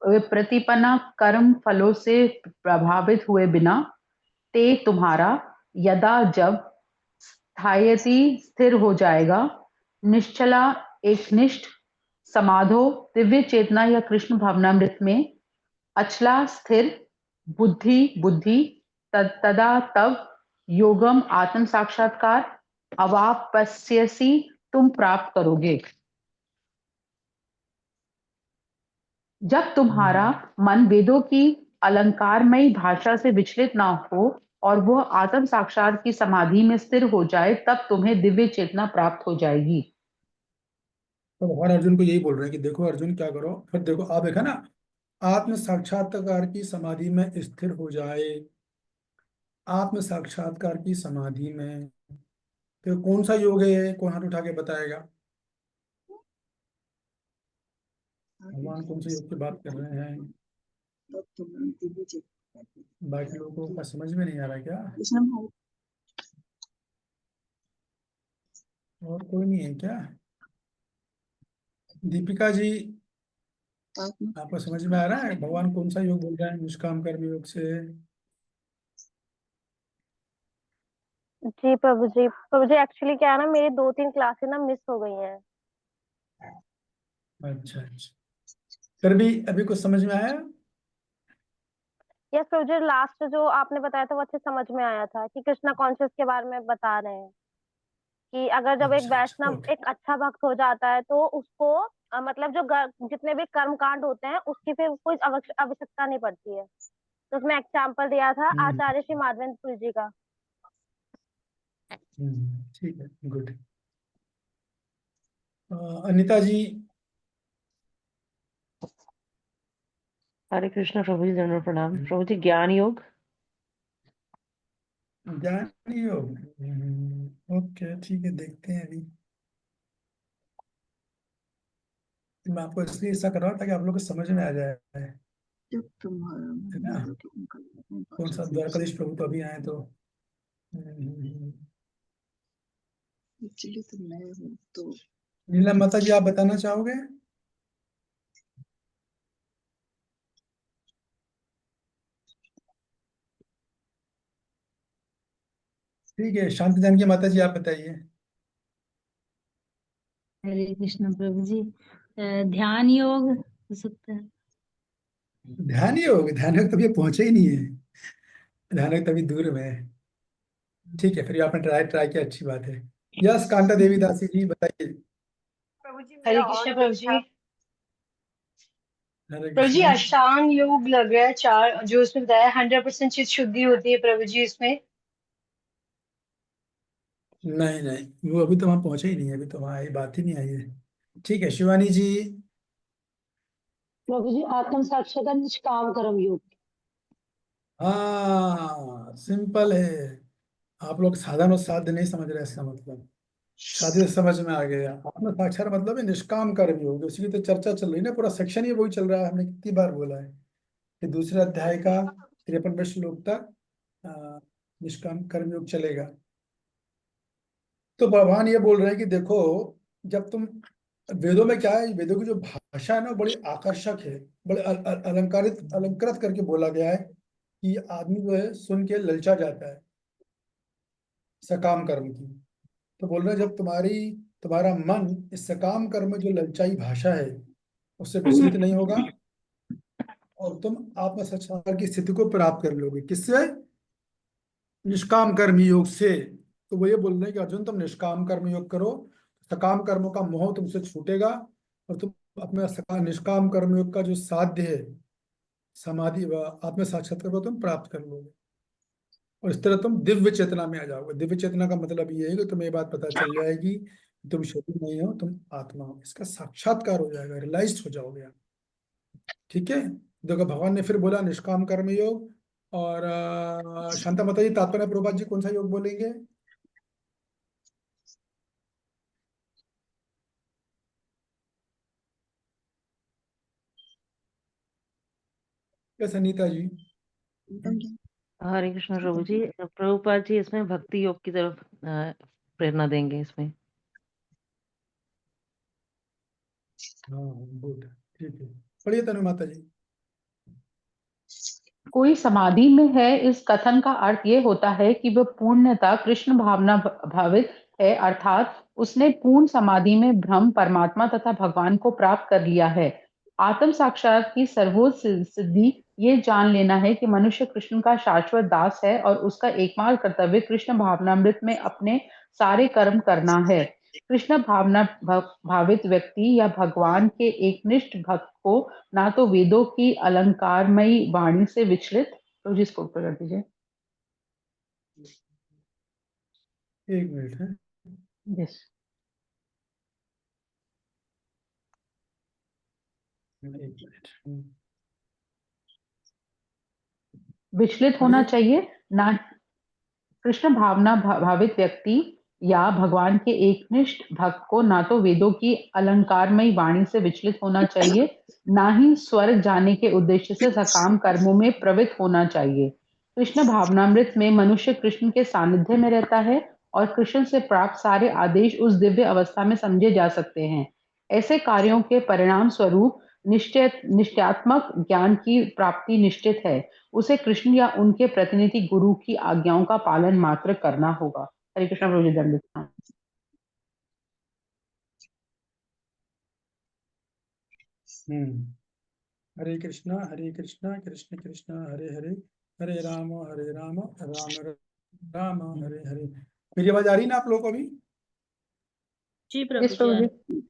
विप्रतिपन्ना कर्म फलों से प्रभावित हुए बिना ते तुम्हारा यदा जब स्थायति स्थिर हो जाएगा, निश्चला एकनिष्ठ समाधो दिव्य चेतना या कृष्ण भावनामृत में अचला स्थिर बुद्धि बुद्धि तदा तब योगम आत्म साक्षात्कार अवापस्यसि तुम प्राप्त करोगे। जब तुम्हारा मन वेदों की अलंकारमयी भाषा से विचलित ना हो और वह आत्म साक्षात की समाधि में स्थिर हो जाए, तब तुम्हें दिव्य चेतना प्राप्त हो जाएगी। तो भगवान अर्जुन को यही बोल रहे हैं कि देखो अर्जुन क्या करो, फिर देखो आप देखा ना, आत्म साक्षात्कार की समाधि में स्थिर हो जाए, आत्म साक्षात्कार की समाधि में। फिर कौन सा योग है ये? कौन हाथ उठा के बताएगा? भगवान कौन से योग की बात कर रहे हैं? तब तुम्हें दिव्य चेतना। बाकी लोगों को समझ में नहीं आ रहा क्या? कृष्ण भाव और कोई नहीं है क्या? दीपिका जी, आत्मा आपको समझ में आ रहा है भगवान कौन सा योग बोल रहे हैं निष्काम कर्म योग से? जी प्रभु जी, प्रभु जी एक्चुअली क्या है ना, मेरी 2-3 क्लासेस ना मिस हो गई हैं। अच्छा अच्छा, फिर भी अभी कुछ समझ में आया? यस प्रभु जी, लास्ट जो आपने बताया था वो अच्छे समझ में आया था कि कृष्णा कॉन्शियस के बारे में बता रहे हैं कि अगर जब एक अच्छा अच्छा, वैष्णव ओके। एक अच्छा भक्त हो जाता है तो उसको मतलब जो जितने भी कर्म कांड होते हैं उसकी फिर कोई आवश्यकता नहीं पड़ती है। तो उसमें एग्जाम्पल दिया था हम्म आचार्य श्री माधवेंद्र जी का। ठीक है, गुड। अनिता जी। हरे कृष्ण प्रभु जी, दंडवत प्रणाम प्रभु जी। ज्ञान योग। ज्ञान योग। ओके ठीक है, देखते हैं अभी। मैं आपको इसलिए ऐसा कर रहा हूँ ताकि आप लोग को समझ में आ जाए, है जब तुम्हारा मन ना? वेदों की अलंकारमयी कौन भाषा सा से द्वारकाधीश प्रभु तो अभी आए तो विचलित न हो तो नीलम माता जी, आप बताना चाहोगे? ठीक है, शांति जानकी माता जी आप बताइए। हरे कृष्ण प्रभु जी। ध्यान योग हो सकता है। ध्यान योग? ध्यान योग तभी पहुंचे ही नहीं है, ध्यान योग तभी दूर में है। ठीक है, फिर आपने ट्राई ट्राई किया, अच्छी बात है। यस, कांता देवी दासी जी बताइए। हरे कृष्ण प्रभु जी। हरे प्रभु जी, कृष्णा। अष्टांग योग लग रहा है 4 जो उसमें बताया 100% चित्त शुद्धि होती है प्रभु जी इसमें। नहीं नहीं, वो अभी तो वहां पहुंचे ही नहीं है, अभी तो वहां आई बात ही नहीं आई है। ठीक है, शिवानी जी। प्रभु जी आत्म साक्षात्कार निष्काम कर्म योग। हाँ, सिंपल है। आप लोग साधन और साध्य नहीं समझ रहे, इसका मतलब शादी से समझ में आ गया। आत्म साक्षात मतलब है निष्काम कर्म योग, उसी की तो चर्चा चल रही है ना, पूरा सेक्शन ही वही चल रहा है। हमने कितनी बार बोला है कि दूसरे अध्याय का 53वें श्लोक तक निष्काम कर्म योग चलेगा। तो भगवान ये बोल रहे हैं कि देखो, जब तुम वेदों में क्या है, वेदों की जो भाषा है ना बड़ी आकर्षक है, बड़े अलंकारित अलंकृत करके बोला गया है कि आदमी जो है सुन के ललचा जाता है सकाम कर्म की। तो बोल रहे हैं जब तुम्हारा मन इस सकाम कर्म में जो ललचाई भाषा है उससे विचलित नहीं होगा और तुम आत्म साक्षात्कार की स्थिति को प्राप्त कर लोगे। किससे? निष्काम कर्म योग से। तो वो ये बोल रहे हैं कि अर्जुन तुम निष्काम कर्म योग करो, सकाम कर्मों का मोह तुमसे छूटेगा और तुम अपने निष्काम कर्म योग का जो साध्य है समाधि व आत्म साक्षात्कार को तुम प्राप्त कर लोगे और इस तरह तुम दिव्य चेतना में आ जाओगे। दिव्य चेतना का मतलब ये है कि तुम्हें ये बात पता चल जाएगी कि तुम शरीर नहीं हो, तुम आत्मा हो। इसका साक्षात्कार हो जाएगा, रियलाइज हो जाओगे आप। ठीक है, देखो भगवान ने फिर बोला निष्काम कर्म योग। और शांता माता जी, तात्पर्य प्रभुपाद जी कौन सा योग बोलेंगे? कैसे नीता जी? एकदम ज्ञान। हरे कृष्ण प्रभु जी। प्रभुपाद जी इसमें भक्ति योग की तरफ प्रेरणा देंगे इसमें। हाँ गुड, ठीक है। पढ़िए तनु माता जी। कोई समाधि में है, इस कथन का अर्थ ये होता है कि वह पूर्णतः कृष्ण भावना भावित है, अर्थात उसने पूर्ण समाधि में ब्रह्म परमात्मा तथा भगवान को प्राप्त कर लिया है। आत्म साक्षात की सर्वोच्च सिद्धि ये जान लेना है कि मनुष्य कृष्ण का शाश्वत दास है और उसका एकमात्र कर्तव्य कृष्ण भावनामृत में अपने सारे कर्म करना है। कृष्ण भावित व्यक्ति या भगवान के एकनिष्ठ भक्त को ना तो वेदों की अलंकारमयी वाणी से विचलित, तो जिसको ऊपर कर दीजिए, एक मिनट है। यस, एक मिनट। विचलित होना पढ़िए। चाहिए ना। कृष्ण भावित व्यक्ति या भगवान के एकनिष्ठ भक्त को ना तो वेदों की अलंकारमयी वाणी से विचलित होना चाहिए, ना ही स्वर्ग जाने के उद्देश्य से सकाम कर्मों में प्रवृत्त होना चाहिए। कृष्ण भावनामृत में मनुष्य कृष्ण के सानिध्य में रहता है और कृष्ण से प्राप्त सारे आदेश उस दिव्य अवस्था में समझे जा सकते हैं। ऐसे कार्यों के परिणाम स्वरूप निश्चयात्मक ज्ञान की प्राप्ति निश्चित है। उसे कृष्ण या उनके प्रतिनिधि गुरु की आज्ञाओं का पालन मात्र करना होगा। हरे कृष्ण प्रभु जी, दंडित प्रणाम। हरे कृष्णा कृष्ण कृष्ण हरे हरे, हरे राम राम राम हरे हरे। मेरी आवाज आ रही ना आप लोगों को अभी? जी यस प्रभु जी।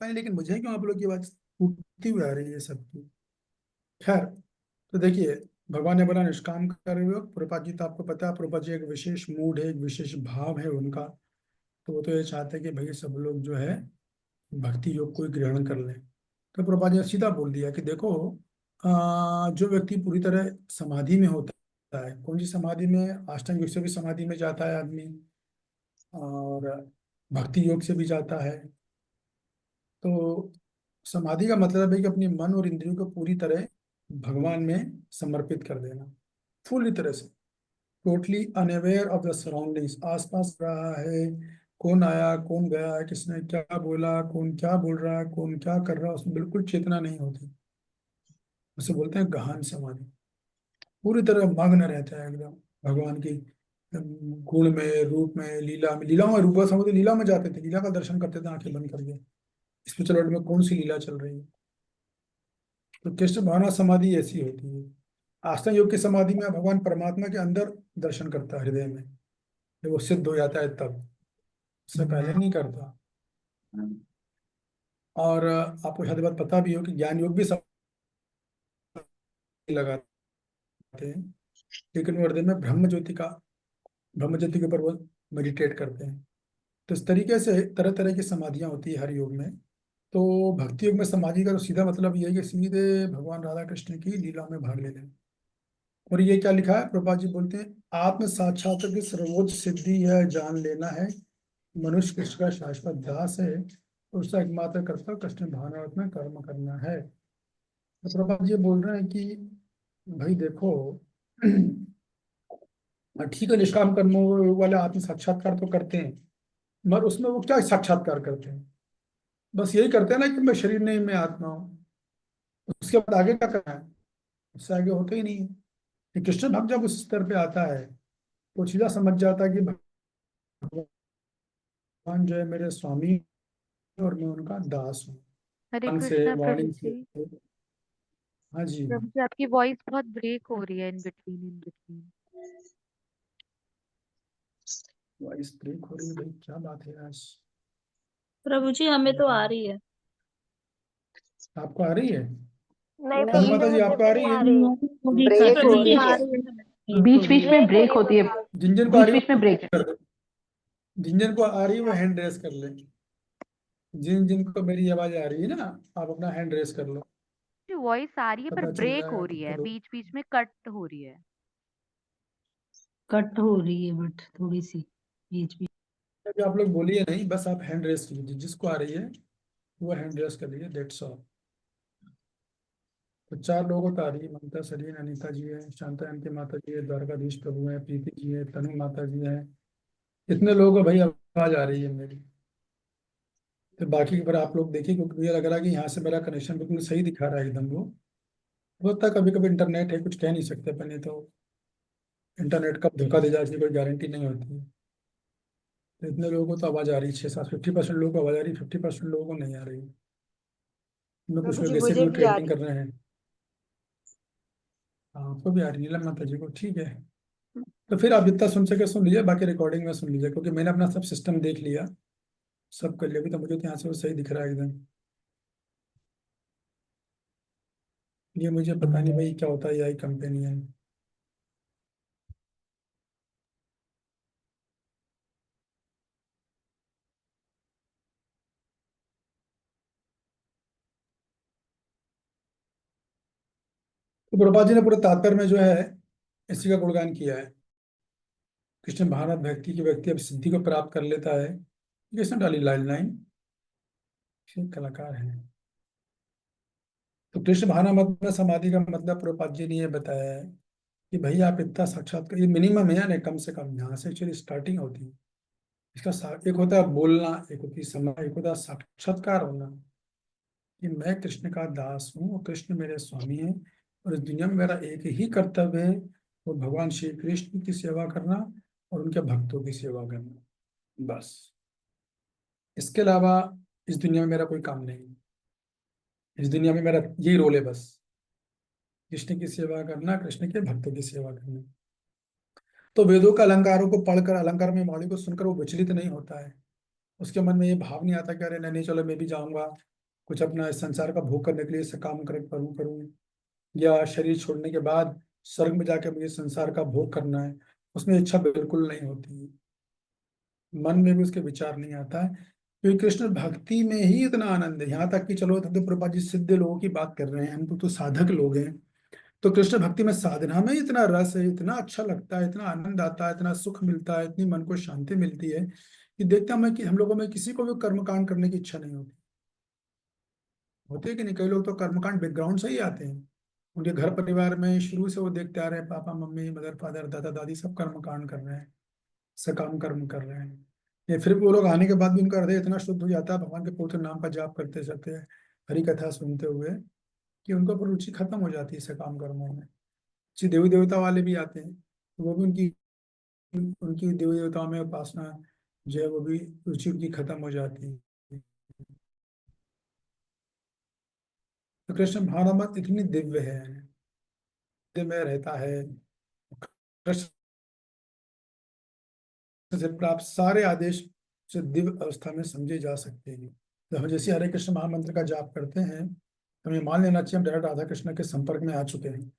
नहीं, लेकिन मुझे क्यों आप लोग की आवाज टूटती हुई आ रही है सबकी? खैर, तो देखिए, भगवान ने बोला निष्काम करे हुए प्रभुपाद जी, तो आपको पता है प्रभुपाद जी एक विशेष मूड है, एक विशेष भाव है उनका। तो वो तो ये चाहते हैं कि भाई सब लोग जो है भक्ति योग को ही ग्रहण कर लें। तो प्रभुपाद जी ने सीधा बोल दिया कि देखो, जो व्यक्ति पूरी तरह समाधि में होता है, कौन सी समाधि में? अष्टांग योग से भी समाधि में जाता है आदमी, और भक्ति योग से भी जाता है। तो समाधि का मतलब है कि अपनी मन और इंद्रियों को पूरी तरह भगवान में समर्पित कर देना, पूरी तरह से, totally unaware of the surroundings. आसपास रहा है, कौन आया कौन गया है, किसने क्या बोला, कौन क्या बोल रहा है, कौन क्या कर रहा है, उसमें बिल्कुल चेतना नहीं होती। उसे बोलते हैं गहन समाधि। पूरी तरह मग्न रहता है एकदम भगवान की गुण में, रूप में, लीला में। लीला में, रूप समझते, लीला में जाते थे, लीला का दर्शन करते थे आंखें बंद करके, स्पिरिचुअल वर्ल्ड में कौन सी लीला चल रही है। तो कृष्ण भावना समाधि ऐसी होती है। आस्था योग की समाधि में भगवान परमात्मा के अंदर दर्शन करता है, हृदय में, जब वो सिद्ध हो जाता है तब, उससे पहले नहीं करता। और आपको शायद बात पता भी हो कि ज्ञान योग भी सब लगाते हैं, लेकिन वो हृदय में ब्रह्म ज्योति के ऊपर वो मेडिटेट करते हैं। तो इस तरीके से तरह तरह की समाधियां होती है हर योग में। तो भक्ति योग में समाधि का तो सीधा मतलब ये है कि सीधे भगवान राधा कृष्ण की लीला में भाग ले लें। और ये क्या लिखा है, प्रभुपाद जी बोलते हैं, आत्म साक्षात्कार की सर्वोच्च सिद्धि यह जान लेना है, मनुष्य कृष्ण का शाश्वत दास है, उसका एकमात्र कर्तव्य कृष्ण भावनावत में कर्म करना है। तो प्रभुपाद जी बोल रहे हैं कि भाई देखो, ठीक है, निष्काम कर्मों वाले आत्म साक्षात्कार तो करते हैं, मगर उसमें वो क्या साक्षात्कार करते हैं? बस यही करते हैं ना कि मैं शरीर नहीं, मैं आत्मा हूँ। उसके बाद आगे क्या करना है? उससे आगे होता ही नहीं है। कि कृष्ण भक्त जब उस स्तर पे आता है तो सीधा समझ जाता है कि भगवान जो है मेरे स्वामी और मैं उनका दास हूँ, हरे मन से, कृष्णा प्रभु वाणी से। जी। हाँ जी। प्रभु जी, आपकी वॉइस बहुत ब्रेक हो रही है इन बिटवीन। वॉइस ब्रेक हो रही है भाई, क्या बात है आज? प्रभु जी हमें तो आ रही है। आपको आ रही है? नहीं काली प्रभु जी, माता जी, मुझे आपको भी आ नहीं रही आ है? रही। जी ब्रेक हो प्रभु जी रही आ है। रही है। बीच बीच में ब्रेक होती है, जिन जिन को आ बीच रही बीच में ब्रेक है। है, जिन जिन को आ रही है वो हैंड रेस कर ले। जिन जिन को मेरी आवाज आ रही है ना, आप अपना हैंड रेस कर लो, वॉइस आ रही है पर पता चल ब्रेक जाएगा हो रही कितने है, लोग। बीच बीच में कट हो रही है। कट हो रही है बट थोड़ी सी बीच बीच। अभी आप लोग बोलिए नहीं, बस आप हैंड रेस कीजिए, जिसको आ रही है वो हैंड रेस कर लीजिए, दैट्स ऑल। तो 4 लोगों को आ रही है, ममता, सलीन, अनीता जी है, शांता की माता जी है, द्वारकाधीश प्रभु है, प्रीति जी है, तनु माता जी है। इतने लोगों को भाई आवाज आ रही है मेरी। तो बाकी पर आप लोग देखिए, क्योंकि मुझे लग रहा है कि यहाँ से मेरा कनेक्शन बिल्कुल सही दिखा रहा है एकदम। वो होता है, कभी कभी इंटरनेट है, कुछ कह नहीं सकते अपन, नहीं तो इंटरनेट कब धोखा दे जाए इसकी कोई गारंटी नहीं होती है। तो इतने लोगों को तो आवाज आ रही है, 6-7 50% लोगों को आवाज आ रही है, 50% लोगों को नहीं आ रही है। मैं कुछ प्रभु लोग जी बेसिक मुझे लोग भी आ ट्रेनिंग रही। कर रहे हैं। हाँ, आपको भी आ रही है, नीलम माता जी को, ठीक है। तो फिर आप जितना सुन सके सुन लीजिए, बाकी रिकॉर्डिंग में सुन लीजिए, क्योंकि मैंने अपना सब सिस्टम देख लिया, सब कर लिया, अभी तो मुझे तो यहाँ से वो सही दिख रहा है एकदम। ये मुझे पता नहीं भाई क्या होता है, यही कंपनी है। तो प्रभुपाद जी ने पूरे तात्पर्य में जो है इसी का गुणगान किया है। कृष्ण भावनात् भक्ति की व्यक्ति अब सिद्धि को प्राप्त कर लेता है। कृष्ण डाली लाइन, कलाकार है। तो कृष्ण भावना मत में समाधि का मतलब प्रभुपाद जी ने ये बताया है कि भाई आप इतना साक्षात्कार, ये मिनिमम है ना, कम से कम यहाँ से एक्चुअली स्टार्टिंग होती है इसका। एक होता है बोलना, एक होती है समय, एक होता है साक्षात्कार होना कि मैं कृष्ण का दास हूँ और कृष्ण मेरे स्वामी हैं, और इस दुनिया में मेरा एक ही कर्तव्य है, वो भगवान श्री कृष्ण की सेवा करना और उनके भक्तों की सेवा करना, बस। इसके अलावा इस दुनिया में मेरा कोई काम नहीं है। इस दुनिया में मेरा यही रोल है बस, कृष्ण की सेवा करना, कृष्ण के भक्तों की सेवा करना। तो वेदों का अलंकारों को पढ़कर, अलंकार में वाणी को सुनकर वो विचलित नहीं होता है। उसके मन में ये भाव नहीं आता कि अरे नहीं नहीं चलो मैं भी जाऊंगा कुछ अपना इस संसार का भोग करने के लिए, इससे काम करूँ, या शरीर छोड़ने के बाद स्वर्ग में जाकर मुझे संसार का भोग करना है, उसमें इच्छा बिल्कुल नहीं होती है। मन में भी उसके विचार नहीं आता है, क्योंकि कृष्ण भक्ति में ही इतना आनंद है। यहाँ तक कि चलो तो प्रभुपाद जी सिद्ध लोगों की बात कर रहे हैं, हम तो साधक लोग हैं। तो कृष्ण भक्ति में, साधना में इतना रस है, इतना अच्छा लगता है, इतना आनंद आता है, इतना सुख मिलता है, इतनी मन को शांति मिलती है कि देखता मैं कि हम लोगों में किसी को भी कर्मकांड करने की इच्छा नहीं होती। होते है कि नहीं? कई लोग तो कर्मकांड बैकग्राउंड से ही आते हैं, उनके घर परिवार में शुरू से वो देखते आ रहे हैं, पापा मम्मी मदर फादर दादा दादी सब कर्मकांड कर रहे हैं, सकाम कर्म कर रहे हैं। ये फिर भी वो लोग आने के बाद भी उनका हृदय इतना शुद्ध हो जाता है भगवान के पवित्र नाम का जाप करते जाते हैं, हरि कथा सुनते हुए, कि उनको पर रुचि खत्म हो जाती है सकाम कर्मों में। देवी देवता वाले भी आते हैं, तो वो भी उनकी उनकी देवी देवताओं में उपासना जो है वो भी रुचि उनकी खत्म हो जाती है। तो कृष्ण भावनामत इतनी दिव्य है, दिव्य में रहता है। कृष्ण से प्राप्त सारे आदेश से दिव्य अवस्था में समझे जा सकते हैं। तो हम जैसे हरे कृष्ण महामंत्र का जाप करते हैं, हमें मान लेना चाहिए हम डायरेक्ट राधा कृष्ण के संपर्क में आ चुके हैं।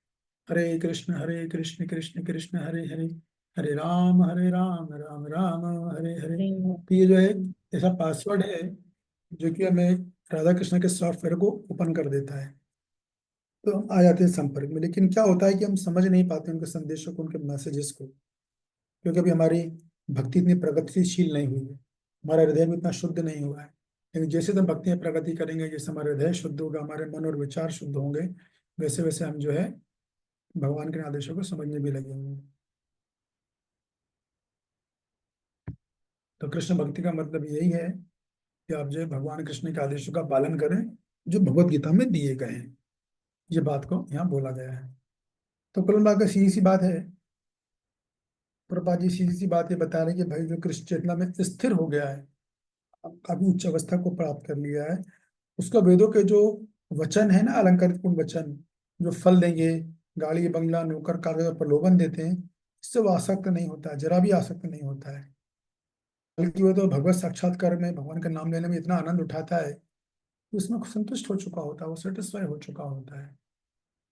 हरे कृष्ण कृष्ण कृष्ण हरे हरे, हरे राम राम राम हरे हरे। तो ये जो है ऐसा पासवर्ड है जो कि हमें राधा कृष्ण के सॉफ्टवेयर को ओपन कर देता है, तो हम आ जाते हैं संपर्क में। लेकिन क्या होता है कि हम समझ नहीं पाते उनके संदेशों को, उनके मैसेजेस को, क्योंकि अभी हमारी भक्ति इतनी प्रगतिशील नहीं हुई है, हमारा हृदय भी इतना शुद्ध नहीं हुआ है। लेकिन जैसे हम भक्ति में प्रगति करेंगे, जैसे हमारा हृदय शुद्ध होगा, हमारे मन और विचार शुद्ध होंगे, वैसे वैसे हम जो है भगवान के आदेशों को समझने भी लगेंगे। तो कृष्ण भक्ति का मतलब यही है कि आप जो है भगवान कृष्ण के आदेशों का पालन करें जो भगवत गीता में दिए गए हैं। ये बात को यहाँ बोला गया है। तो कुल मिलाकर सीधी सी बात है, प्रभुपाद जी सीधी सी बात ये बता रहे हैं कि भाई जो कृष्ण चेतना में स्थिर हो गया है, काफी उच्च अवस्था को प्राप्त कर लिया है, उसका वेदों के जो वचन है ना, अलंकारित पूर्ण वचन जो फल देंगे, गाड़ी बंगला नौकर कागज और प्रलोभन देते हैं, इससे वो आसक्त नहीं होता है, जरा भी आसक्त नहीं होता है। बल्कि वो तो भगवत साक्षात्कार में भगवान का नाम लेने में इतना आनंद उठाता है कि उसमें संतुष्ट हो चुका होता है, वो सेटिस्फाई हो चुका होता है,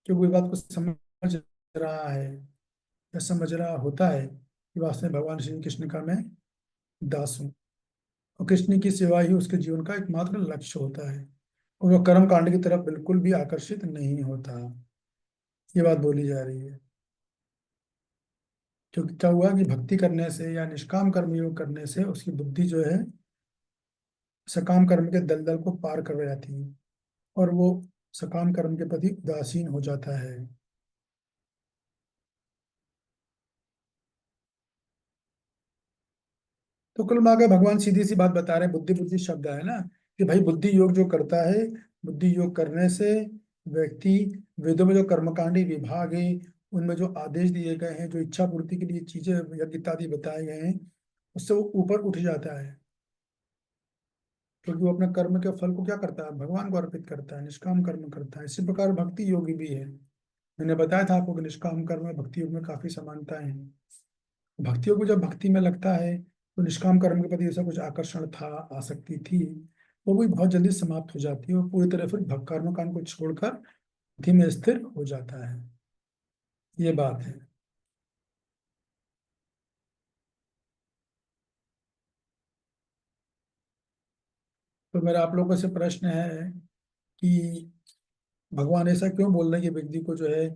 क्योंकि वो बात को समझ रहा है या समझ रहा होता है कि वास्तव में भगवान श्री कृष्ण का मैं दास हूँ, और कृष्ण की सेवा ही उसके जीवन का एकमात्र लक्ष्य होता है, और वह कर्म कांड की तरफ बिल्कुल भी आकर्षित नहीं होता। ये बात बोली जा रही है। क्योंकि क्या हुआ कि भक्ति करने से या निष्काम कर्म योग करने से उसकी बुद्धि जो है सकाम कर्म के दलदल को पार कर जाती है, और वो सकाम कर्म के प्रति उदासीन हो जाता है। तो कुल मिलाकर भगवान सीधी सी बात बता रहे हैं, बुद्धि बुद्धि शब्द है ना, कि भाई बुद्धि योग जो करता है, बुद्धि योग करने से व्यक्ति वेदों में जो कर्मकांडी विभाग है, उनमें जो आदेश दिए गए हैं, जो इच्छा पूर्ति के लिए चीजें यज्ञ इत्यादि बताए गए हैं, उससे वो ऊपर उठ जाता है, क्योंकि वो अपने कर्म के फल को क्या करता है, भगवान को अर्पित करता है, निष्काम कर्म करता है। इसी प्रकार भक्ति योगी भी है, मैंने बताया था आपको कि निष्काम कर्म में भक्ति योग में काफी समानताएं हैं। भक्ति योग में जब भक्ति में लगता है तो निष्काम कर्म के प्रति ऐसा कुछ आकर्षण था, आसक्ति थी, वो भी बहुत जल्दी समाप्त हो जाती है और पूरी तरह फिर कर्म कांड को छोड़कर भक्ति में स्थिर हो जाता है। ये बात है। तो मेरा आप लोगों से प्रश्न है कि भगवान ऐसा क्यों बोल रहे हैं कि व्यक्ति को जो है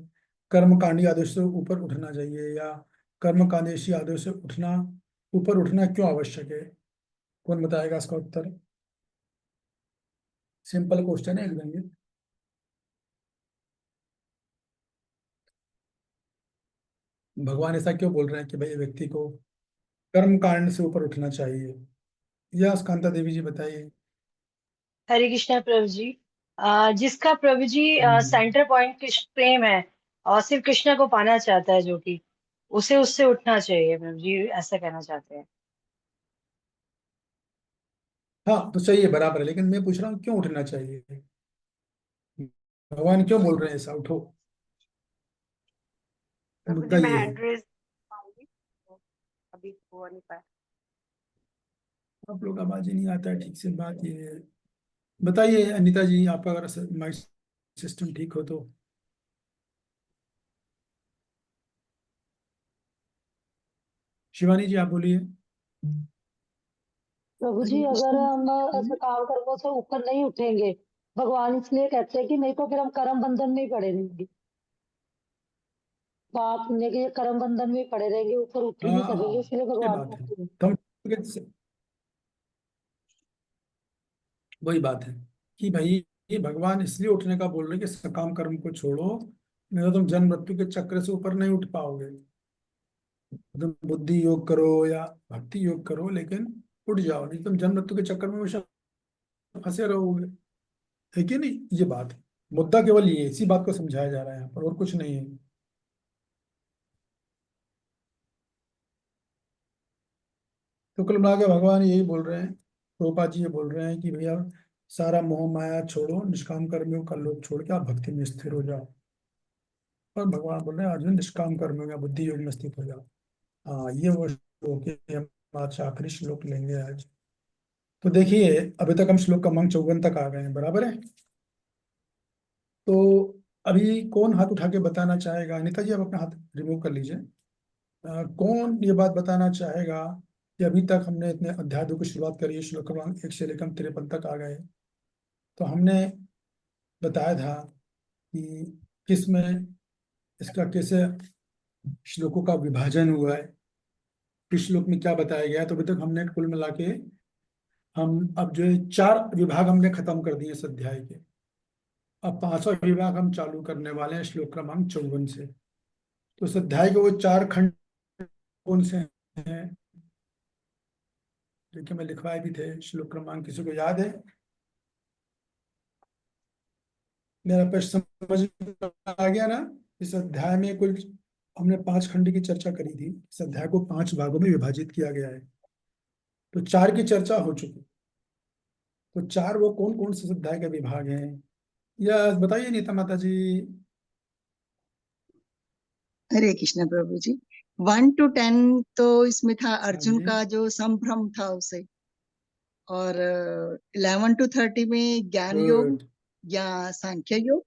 कर्मकांडी आदेश से ऊपर उठना चाहिए, या कर्मकांडेशी आदेश से ऊपर उठना क्यों आवश्यक है? कौन बताएगा इसका उत्तर? सिंपल क्वेश्चन है एकदम ये। भगवान ऐसा क्यों बोल रहे हैं कि भाई व्यक्ति को कर्म कांड से ऊपर उठना चाहिए? या कांता देवी जी बताइए। हरे कृष्णा प्रभु जी। जिसका प्रभु जी सेंटर पॉइंट कृष्ण प्रेम है और सिर्फ कृष्ण को पाना चाहता है, जो कि उसे उससे उठना चाहिए, प्रभु जी ऐसा कहना चाहते हैं। हाँ तो सही है, बराबर है, लेकिन मैं पूछ रहा हूँ क्यों उठना चाहिए? भगवान क्यों बोल रहे हैं ऐसा उठो? प्रभु मुद्दा जी मैं ये है। हैंड रेज पाऊंगी तो अभी हो नहीं पाया। आप लोग आवाज ही नहीं आता है ठीक से, बात ये है। बताइए अनिता जी, आपका अगर माइक सिस्टम ठीक हो तो। शिवानी जी आप बोलिए। प्रभु जी अगर हम ऐसे काम कर्मों से ऊपर नहीं उठेंगे, भगवान इसलिए कहते हैं कि नहीं तो फिर हम कर्म बंधन में ही पड़े रहेंगे। पाप पुण्य के कर्म बंधन में ही पड़े रहेंगे, ऊपर उठ ही नहीं हाँ सकेंगे, इसलिए ये भगवान बात है। कहते हैं। तो हम वही बात है कि भाई ये भगवान इसलिए उठने का बोल रहे हैं कि सकाम कर्म को छोड़ो, नहीं तो तुम जन्म मृत्यु के चक्र से ऊपर नहीं उठ पाओगे। तुम बुद्धि योग करो या भक्ति योग करो, लेकिन उठ जाओ, नहीं तुम जन्म मृत्यु के चक्कर में हमेशा फंसे रहोगे। है कि नहीं? ये बात है। मुद्दा केवल ये, इसी बात को समझाया जा रहा है यहाँ पर, और कुछ नहीं है। तो कुल मिला के भगवान यही बोल रहे हैं, प्रभुपाद जी ये बोल रहे हैं कि भैया सारा मोह माया छोड़ो, निष्काम कर्मियों का लोभ छोड़ के आप भक्ति में स्थिर हो जाओ। और भगवान बोल रहे हैं अर्जुन निष्काम कर्मियों या बुद्धि योग में स्थित हो जाओ। हाँ ये वो श्लोक है, हम आज आखिरी श्लोक लेंगे आज। तो देखिए अभी तक हम श्लोक क्रमांक 54 तक आ गए हैं, बराबर है। तो अभी कौन हाथ उठा के बताना चाहेगा? अनिता जी आप अपना हाथ रिमूव कर लीजिए। कौन ये बात बताना चाहेगा कि अभी तक हमने इतने अध्यायों की शुरुआत करी है, श्लोक क्रमांक 1 से लेकर हम 53 तक आ गए। तो हमने बताया था कि किस में इसका कैसे श्लोकों का विभाजन हुआ है, किस श्लोक में क्या बताया गया है। तो अभी तक हमने कुल मिला के हम अब जो है 4 विभाग हमने खत्म कर दिए इस अध्याय के। अब 5वां विभाग हम चालू करने वाले हैं श्लोक क्रमांक 54 से। तो इस अध्याय के वो 4 खंड कौन से हैं, जो कि मैं लिखवाए भी थे? श्लोक क्रमांक किसी को याद है? मेरा प्रश्न समझ में आ गया ना? इस अध्याय में कुल हमने 5 खंड की चर्चा करी थी। इस अध्याय को 5 भागों में विभाजित किया गया है। तो 4 की चर्चा हो चुकी। तो 4 वो कौन कौन से अध्याय के विभाग हैं, या बताइए नीता माता जी। हरे कृष्ण प्रभु जी। 1 to 10 तो इसमें था अर्जुन जी। का जो संभ्रम था उसे, और 11 to 30 में ज्ञान योग गुड। या सांख्य योग,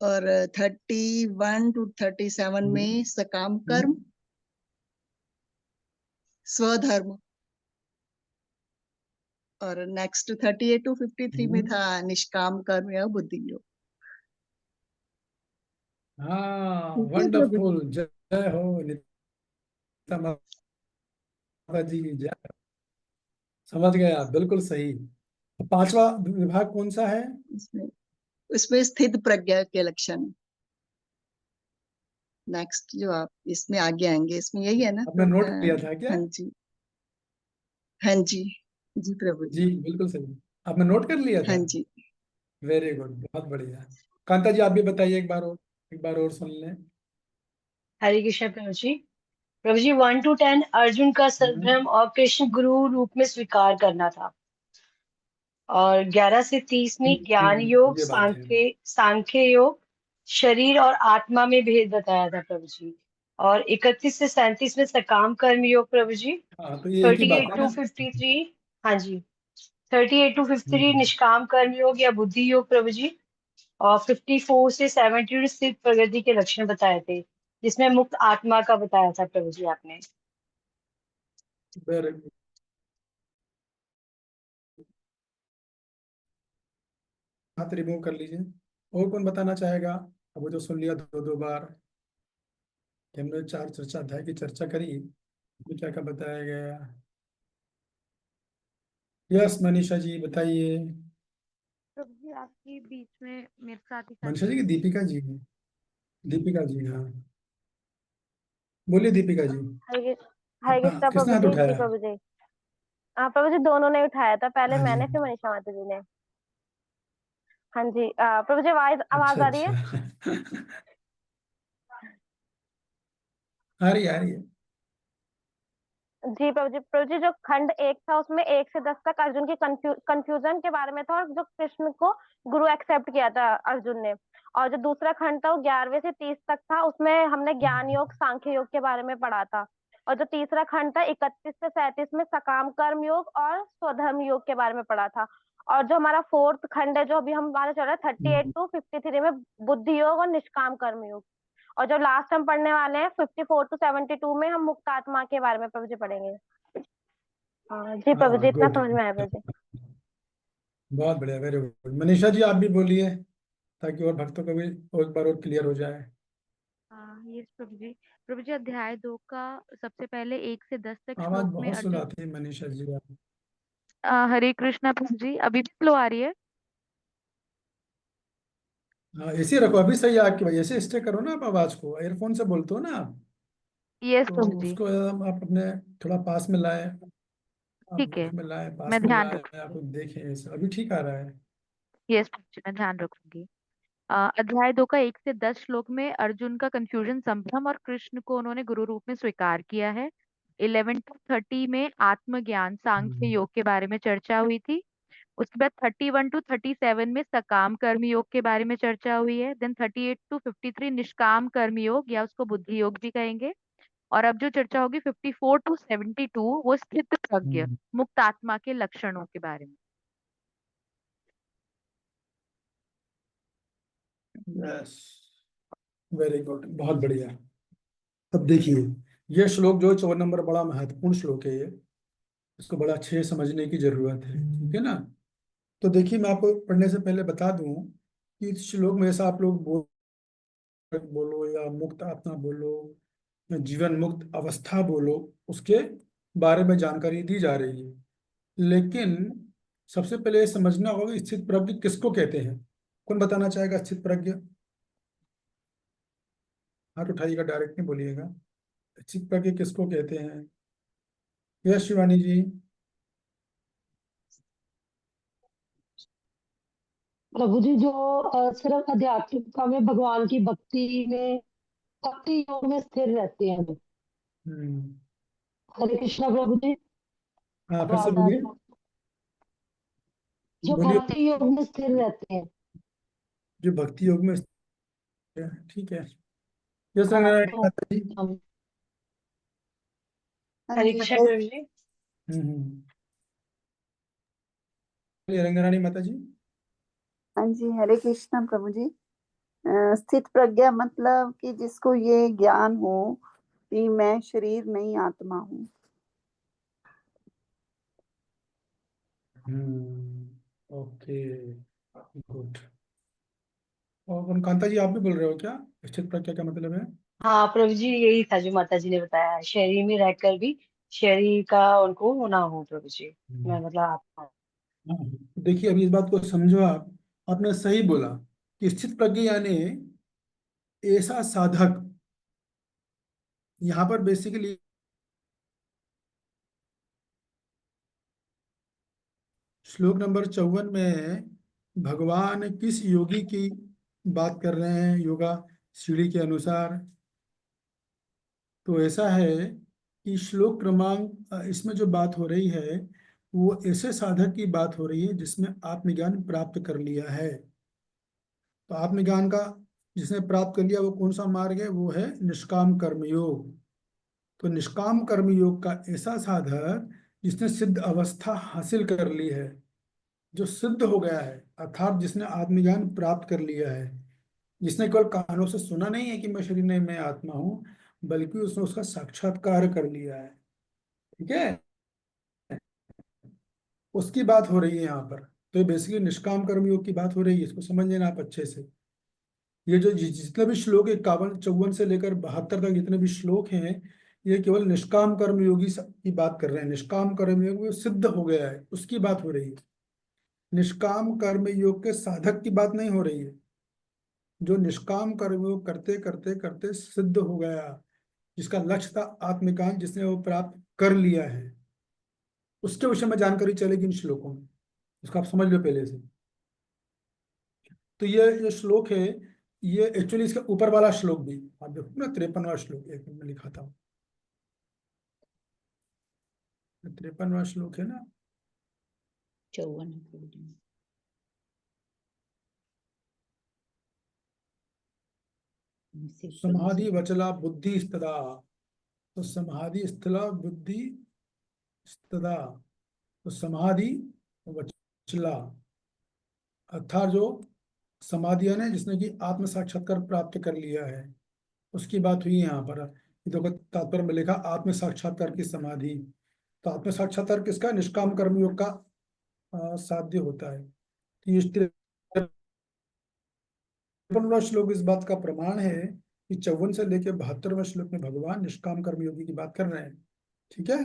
और 31 to 37 में सकाम कर्म, स्वधर्म, और नेक्स्ट 38 to 53 में था निष्काम कर्म या बुद्धि योग। हाँ ठीक है प्रभु जी। वंडरफुल, जय हो नीता माता जी की जय। समझ गए आप, बिल्कुल सही। 5वां विभाग कौन सा है? इसमें उसमें स्थित प्रज्ञा के लक्षण। नेक्स्ट जो आप इसमें आगे आएंगे, इसमें यही है ना आपने नोट किया था क्या? हाँ जी, हाँ जी, जी प्रभु जी जी, बिल्कुल सही। आपने नोट कर लिया हाँ था? जी। वेरी गुड, बहुत बढ़िया। कांता जी आप भी बताइए एक बार और सुन लें। हरे कृष्ण प्रभु जी। प्रभु जी 1 to 10 अर्जुन का संभ्रम और कृष्ण गुरु रूप में स्वीकार करना था, और 11 से 30 में ज्ञान योग, ये बात है। सांख्य योग, शरीर और आत्मा में भेद बताया था प्रभु जी। और 31 से 37 में सकाम कर्म योग प्रभु जी। हाँ तो ये एक ही बात 38 है टू ना। 53, हाँ जी, 38 टू 53 निष्काम कर्म योग या बुद्धि योग प्रभु जी। और 54 से 72 स्थित प्रगति के लक्षण बताए थे, जिसमें मुक्त आत्मा का बताया था प्रभु जी आपने। Very good. हाथ रिमूव कर लीजिए। और कौन बताना चाहेगा? अब वो तो सुन लिया दो दो बार कि हमने 4 चर्चा अध्याय की चर्चा करी, तो क्या क्या बताया गया। यस मनीषा जी बताइए। प्रभु जी आपकी बीच में मेरे साथ ही मनीषा जी की साथ दीपिका जी है। दीपिका जी हाँ, बोलिए दीपिका जी। हरे हरे हाँ कृष्णा किसने प्रभु हाथ जी। जी उठाया? प्रभु जी। हाँ प्रभु जी, दोनों ने उठाया था, पहले हाँ जी। मैंने फिर मनीषा माता जी ने। हाँ जी, प्रभु जी आवाज आवाज अच्छा आ रही है? अच्छा आ रही है, आ रही है। जी प्रभु जी। प्रभु जी जो खंड 1 था उसमें 1 से 10 तक अर्जुन की कंफ्यूजन के बारे में था, और जो कृष्ण को गुरु एक्सेप्ट किया था अर्जुन ने। और जो दूसरा खंड था वो 11वें से 30 तक था, उसमें हमने ज्ञान योग सांख्य योग के बारे में पढ़ा था। और जो तीसरा खंड था 31 से 37 में सकाम कर्म योग और स्वधर्म योग के बारे में पढ़ा था। और जो हमारा फोर्थ खंड है जो अभी हमारा चल रहा है 38 टू 53 में बुद्धि योग और निष्काम कर्म योग। और जो लास्ट हम पढ़ने वाले हैं 54 टू 72 में हम मुक्त आत्मा के बारे में प्रभु जी पढ़ेंगे। जी प्रभु जी, हाँ इतना गुड। समझ में आया प्रभु जी। बहुत बढ़िया, वेरी गुड। मनीषा जी आप भी बोलिए ताकि और भक्तों को भी एक बार और क्लियर हो जाए। यस प्रभु जी। प्रभु जी अध्याय 2 का सबसे पहले 1 से 10 तक आवाज श्लोक में बहुत अर्जुन। सुनाती है मनीषा जी आप। हरे कृष्णा प्रभु जी, अभी भी फ्लो आ रही है? हाँ ऐसे ही रखो, अभी सही है आपकी भाई, ऐसे स्टे करो ना आप, आवाज को एयरफोन से बोलते हो ना आप, यस तो प्रभु जी। उसको आप अपने थोड़ा पास में लाए, आप ठीक है, मुख में लाए, पास मैं में ध्यान लाए, आप रखूंगी। देखें ऐसे अभी ठीक आ रहा है। यस प्रभु जी, मैं ध्यान रखूंगी। अध्याय 2 का 1 से 10 श्लोक में अर्जुन का कंफ्यूजन संभ्रम और कृष्ण को उन्होंने गुरु रूप में स्वीकार किया है। 11 टू 30 में आत्मज्ञान सांख्य योग के बारे में चर्चा हुई थी। उसके बाद 31 टू 37 में सकाम कर्म योग के बारे में चर्चा हुई है। देन 38 टू 53 निष्काम कर्म योग या उसको बुद्धि योग भी कहेंगे। और अब जो चर्चा होगी 54 टू 72 वो स्थित प्रज्ञ मुक्त आत्मा के लक्षणों के बारे में। यस वेरी गुड, बहुत बढ़िया। अब देखिए ये श्लोक जो 54 नंबर बड़ा महत्वपूर्ण श्लोक है, ये इसको बड़ा अच्छे से समझने की जरूरत है, ठीक है ना। तो देखिए मैं आपको पढ़ने से पहले बता दूं कि इस श्लोक में ऐसा आप लोग बोलो या मुक्त आत्मा बोलो या जीवन मुक्त अवस्था बोलो, उसके बारे में जानकारी दी जा रही है। लेकिन सबसे पहले ये समझना होगा कि स्थित प्रज्ञ किसको कहते हैं। कौन बताना चाहेगा स्थित प्रज्ञ? हाथ उठाइएगा, डायरेक्ट नहीं बोलिएगा। स्थित प्रज्ञ किसको कहते हैं? यश शिवानी जी। प्रभु जी जो सिर्फ आध्यात्मिकता में भगवान की भक्ति योग में स्थिर रहते हैं जो। हम्म, हरे कृष्णा प्रभु जी। हाँ फिर से आवाज आ बोलिए। रही है? जो बोलिए। भक्ति योग में स्थिर रहते हैं। जो भक्ति योग में स्थित है, ठीक है। यश हाँ रंगनारायण तो माता जी। हाँ हरे जी कृष्ण प्रभु जी। बोलिए रंगरानी माता जी। हाँ जी, हरे कृष्णा प्रभु जी। स्थित प्रज्ञा मतलब कि जिसको ये ज्ञान हो कि मैं शरीर नहीं आत्मा हूँ। Okay good. और कांता जी आप भी बोल रहे हो क्या? स्थित प्रज्ञा का मतलब है? हाँ प्रभु जी, यही था जो माता जी ने बताया, शरीर में रहकर भी शरीर का उनको होना हो प्रभु जी। मैं मतलब आत्मा। हाँ, देखिए अभी इस बात को समझो आप, आपने सही बोला कि स्थित प्रज्ञ यानी ऐसा साधक। यहाँ पर बेसिकली श्लोक नंबर 54 में भगवान किस योगी की बात कर रहे हैं योगा सीढ़ी के अनुसार? तो ऐसा है कि श्लोक क्रमांक इसमें जो बात हो रही है वो ऐसे साधक की बात हो रही है जिसने आत्मज्ञान प्राप्त कर लिया है। तो आत्मज्ञान का जिसने प्राप्त कर लिया वो कौन सा मार्ग है? वो है निष्काम कर्मयोग। तो निष्काम कर्मयोग का ऐसा साधक जिसने सिद्ध अवस्था हासिल कर ली है, जो सिद्ध हो गया है, अर्थात जिसने आत्मज्ञान प्राप्त कर लिया है, जिसने केवल कानों से सुना नहीं है कि मैं शरीर नहीं, मैं आत्मा हूं, बल्कि उसने उसका साक्षात्कार कर लिया है। ठीक है, उसकी बात हो रही है यहाँ पर। तो ये बेसिकली निष्काम कर्मयोग की बात हो रही है, इसको समझ लेना आप अच्छे से। ये जो जितने भी श्लोक 51-54 से लेकर 72 तक जितने भी श्लोक हैं, ये केवल निष्काम कर्मयोगी की बात कर रहे हैं। निष्काम कर्मयोग में सिद्ध हो गया है उसकी बात हो रही है, निष्काम कर्मयोग के साधक की बात नहीं हो रही है। जो निष्काम कर्मयोग करते करते करते सिद्ध हो गया, जिसका लक्ष्य था आत्मिकान, जिसने वो प्राप्त कर लिया है, उसके विषय में जानकारी चलेगी इन श्लोकों में। उसको आप समझ लो पहले से। तो ये जो श्लोक है, ये एक्चुअली इसका ऊपर वाला श्लोक भी आप देखो ना, 53वां श्लोक, एक मिनट में लिखाता हूँ। 53वां श्लोक है ना, 54 समाधि वचला बुद्धि स्तदा। तो समाधि स्थला बुद्धि स्तदा, तो समाधि वचला अर्थात जो समाधियां ने, जिसने कि आत्म साक्षात्कार प्राप्त कर लिया है, उसकी बात हुई यहाँ पर। देखो तात्पर्य में लिखा आत्म साक्षात्कार की समाधि। तो आत्म साक्षात्कार किसका? निष्काम कर्मयोग का साध्य होता है। तो ये 53वां श्लोक इस बात का प्रमाण है कि 54 से लेकर 72वें श्लोक में भगवान निष्काम कर्मयोगी की बात कर रहे हैं। ठीक है,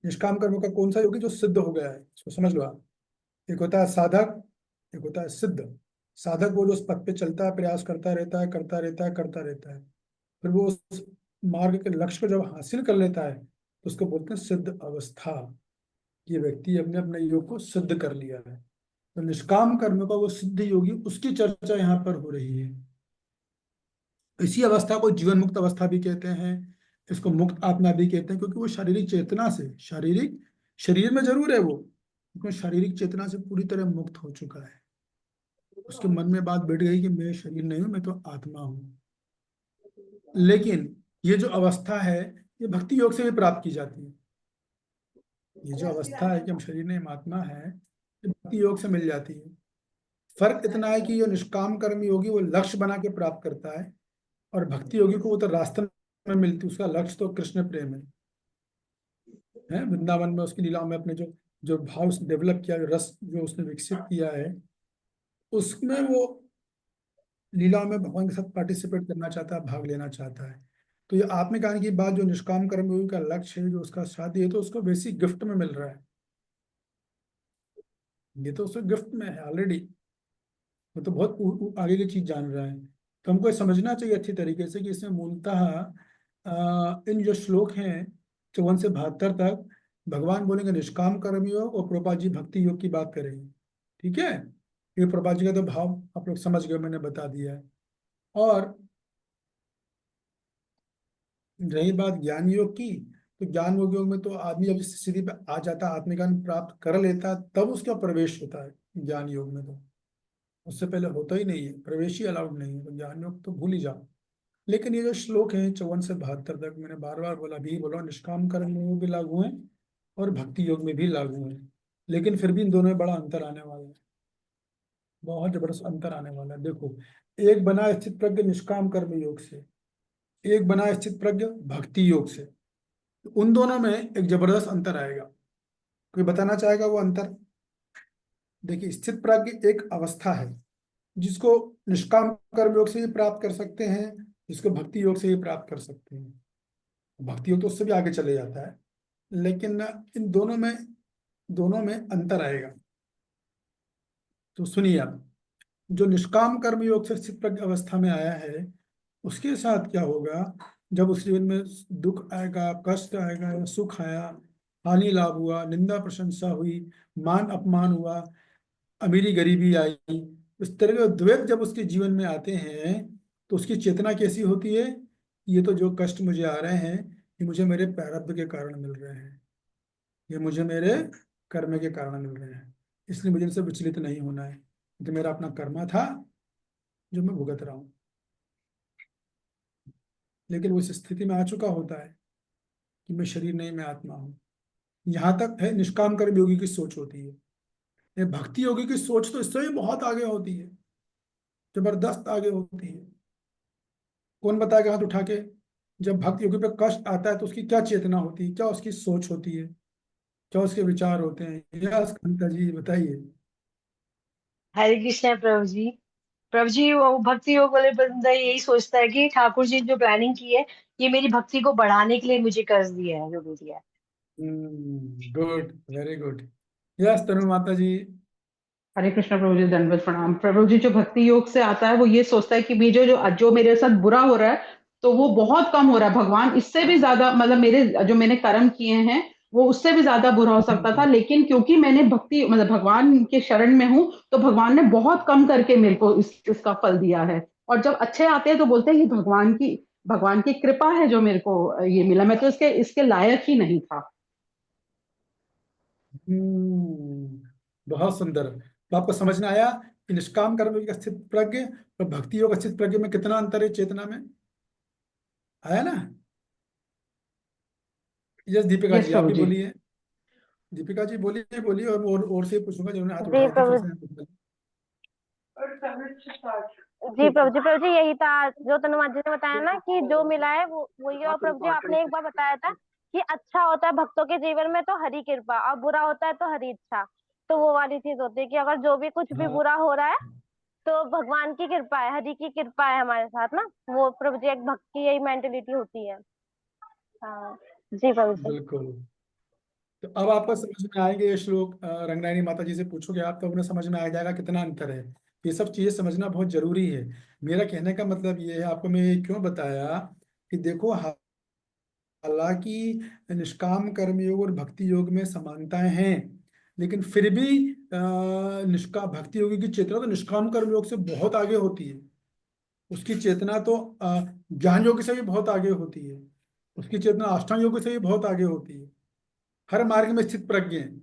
निष्काम कर्म का कौन सा योगी? जो सिद्ध हो गया है, इसको समझ लो आप। एक होता है साधक, एक होता है सिद्ध। साधक वो जो उस पथ पे चलता है, प्रयास करता रहता है, करता रहता है, करता रहता है, फिर वो उस मार्ग के लक्ष्य को जब हासिल कर लेता है तो उसको बोलते हैं सिद्ध अवस्था। ये व्यक्ति अपने अपने योग को सिद्ध कर लिया है। तो निष्काम कर्म का वो सिद्ध योगी, उसकी चर्चा यहाँ पर हो रही है। इसी अवस्था को जीवन मुक्त अवस्था भी कहते हैं, इसको मुक्त आत्मा भी कहते हैं, क्योंकि वो शारीरिक चेतना से, शारीरिक शरीर में जरूर है वो, लेकिन शारीरिक चेतना से पूरी तरह मुक्त हो चुका है। उसके मन में बात बैठ गई कि मैं शरीर नहीं हूं, मैं तो आत्मा हूं। लेकिन ये जो अवस्था है, ये भक्ति योग से भी प्राप्त की जाती है। ये जो अवस्था है कि हम शरीर नहीं, हम आत्मा है, ये भक्ति योग से मिल जाती है। फर्क इतना है कि जो निष्काम कर्म योगी वो लक्ष्य बना के प्राप्त करता है, और भक्ति योगी को वो तो रास्ते में मिलती है। उसका लक्ष्य तो कृष्ण प्रेम है। वृंदावन में उसकी लीलाओं में अपने जो जो भाव डेवलप किया, जो रस जो उसने विकसित किया है, उसमें वो लीलाओं में भगवान के साथ पार्टिसिपेट करना चाहता है, भाग लेना चाहता है। तो ये आत्मिक आने की बात, जो निष्काम कर्मयोगी का लक्ष्य है, जो उसका शादी है, तो उसको बेसिक गिफ्ट में मिल रहा है। ये तो उसको गिफ्ट में है ऑलरेडी, वो तो बहुत आगे की चीज जान रहा है। तो हमको ये समझना चाहिए अच्छी तरीके से कि इसमें मूलतः इन जो श्लोक हैं 54 से 72 तक, भगवान बोलेंगे निष्काम कर्म योग, और प्रभुपाद जी भक्ति योग की बात करेंगे। ठीक है, ये प्रभुपाद जी का तो भाव आप लोग समझ गए, मैंने बता दिया है। और रही बात ज्ञान योग की, तो ज्ञान योग में तो आदमी जब इस स्थिति पे आ जाता है, आत्मज्ञान प्राप्त कर लेता है, तब उसका प्रवेश होता है ज्ञान योग में। तो उससे पहले होता ही नहीं है, प्रवेश ही अलाउड नहीं है। तो ज्ञान योग तो भूल ही जाओ। लेकिन ये जो श्लोक है 54 से 72 तक, मैंने बार बार बोला, भी बोला, निष्काम कर्म में भी लागू है और भक्ति योग में भी लागू है। लेकिन फिर भी इन दोनों में बड़ा अंतर आने वाला है, बहुत जबरदस्त अंतर आने वाला है। देखो, एक बना स्थित प्रज्ञ निष्काम कर्म योग से, एक बना स्थित प्रज्ञ भक्ति योग से। तो उन दोनों में एक जबरदस्त अंतर आएगा। कोई बताना चाहेगा वो अंतर? देखिए, स्थित प्रज्ञ एक अवस्था है जिसको निष्काम कर्म योग से ही प्राप्त कर सकते हैं, जिसको भक्ति योग से ही प्राप्त कर सकते हैं। भक्ति योग तो उससे भी आगे चले जाता है, लेकिन इन दोनों में अंतर आएगा। तो सुनिए आप, जो निष्काम कर्म योग से स्थित प्रज्ञ अवस्था में आया है, उसके साथ क्या होगा? जब उस जीवन में दुख आएगा, कष्ट आएगा, या सुख आया, हानि लाभ हुआ, निंदा प्रशंसा हुई, मान अपमान हुआ, अमीरी गरीबी आई, इस तरह के द्वैत जब उसके जीवन में आते हैं, तो उसकी चेतना कैसी होती है? ये तो जो कष्ट मुझे आ रहे हैं, ये मुझे मेरे प्रारब्ध के कारण मिल रहे हैं, ये मुझे मेरे कर्म के कारण मिल रहे हैं, इसलिए मुझे इनसे विचलित नहीं होना है। तो मेरा अपना कर्मा था, जो मैं भुगत रहा हूँ। लेकिन वो इस स्थिति में आ चुका होता है कि मैं शरीर नहीं, मैं आत्मा हूँ। यहाँ तक है निष्काम कर्म योगी की सोच होती है। ये भक्ति योगी की सोच तो इससे भी बहुत आगे होती है, जबरदस्त आगे होती है। कौन बताएगा हाथ उठा के, जब भक्त योगी पे कष्ट आता है तो उसकी क्या चेतना होती है, क्या उसकी सोच होती है, क्या उसके विचार होते हैं? यस कांता जी बताइए। हरे कृष्णा प्रभु जी। प्रभु जी, वो भक्ति योग वाले बंदा यही सोचता है कि ठाकुर जी ने जो प्लानिंग की है, ये मेरी भक्ति को बढ़ाने के लिए मुझे कर्ज दिया है, जो भी दिया है। Good, very good. यस तनु माता जी। हरे कृष्ण प्रभु जी, दंडवत प्रणाम। प्रभु जी, जो भक्ति योग से आता है वो ये सोचता है कि भी जो मेरे साथ बुरा हो रहा है तो वो बहुत कम हो रहा है, भगवान इससे भी ज्यादा, मतलब मेरे जो मैंने कर्म किए हैं वो उससे भी ज्यादा बुरा हो सकता था, लेकिन क्योंकि मैंने भक्ति मतलब भगवान के शरण में हूँ तो भगवान ने बहुत कम करके मेरे को इसका फल दिया है। और जब अच्छे आते हैं तो बोलते हैं कि भगवान की कृपा है जो मेरे को ये मिला, मैं तो इसके लायक ही नहीं था। बहुत सुंदर। तो आपको समझ में आया कि निष्काम कर्म योग स्थित प्रज्ञ और भक्ति योग स्थित प्रज्ञ में कितना अंतर है चेतना में? आया ना? यस दीपिका यस जी, आप प्रभु भी जी। बोलिए। दीपिका जी बोलिए बोलिए, और से पूछूंगा जिन्होंने हाथ जी उठाए थे, फिर प्रभु से आप बोलिए। प्रभु जी यही था जो तनुमान जी ने बताया ना कि जो मिला है वो वही। और प्रभु जी आपने एक बार बताया था कि अच्छा होता है भक्तों के जीवन में तो हरि कृपा, और बुरा होता है तो हरि इच्छा। तो वो वाली चीज होती है कि अगर जो भी कुछ भी हाँ बुरा हो रहा है तो भगवान की कृपा है, हरि की कृपा है हमारे साथ ना। वो प्रभु जी एक भक्त की यही मेंटेलिटी होती है। हाँ जी प्रभु जी। बिल्कुल। तो अब आपको समझ में आएंगे ये श्लोक, रंगनायनी माता जी से पूछोगे आप तो उन्हें समझ में आ जाएगा कितना अंतर है। ये सब चीजें समझना बहुत जरूरी है। मेरा कहने का मतलब ये है, आपको मैं ये क्यों बताया कि देखो, हालांकि निष्काम कर्म योग और भक्ति योग में समानताएं हैं, लेकिन फिर भी निष्काम भक्ति योगी की चेतना तो निष्काम कर्म योग से बहुत आगे होती है। उसकी चेतना तो ज्ञान योग से भी बहुत आगे होती है। उसकी चेतना अष्टांग योग से भी बहुत आगे होती है। हर मार्ग में स्थित प्रज्ञ है,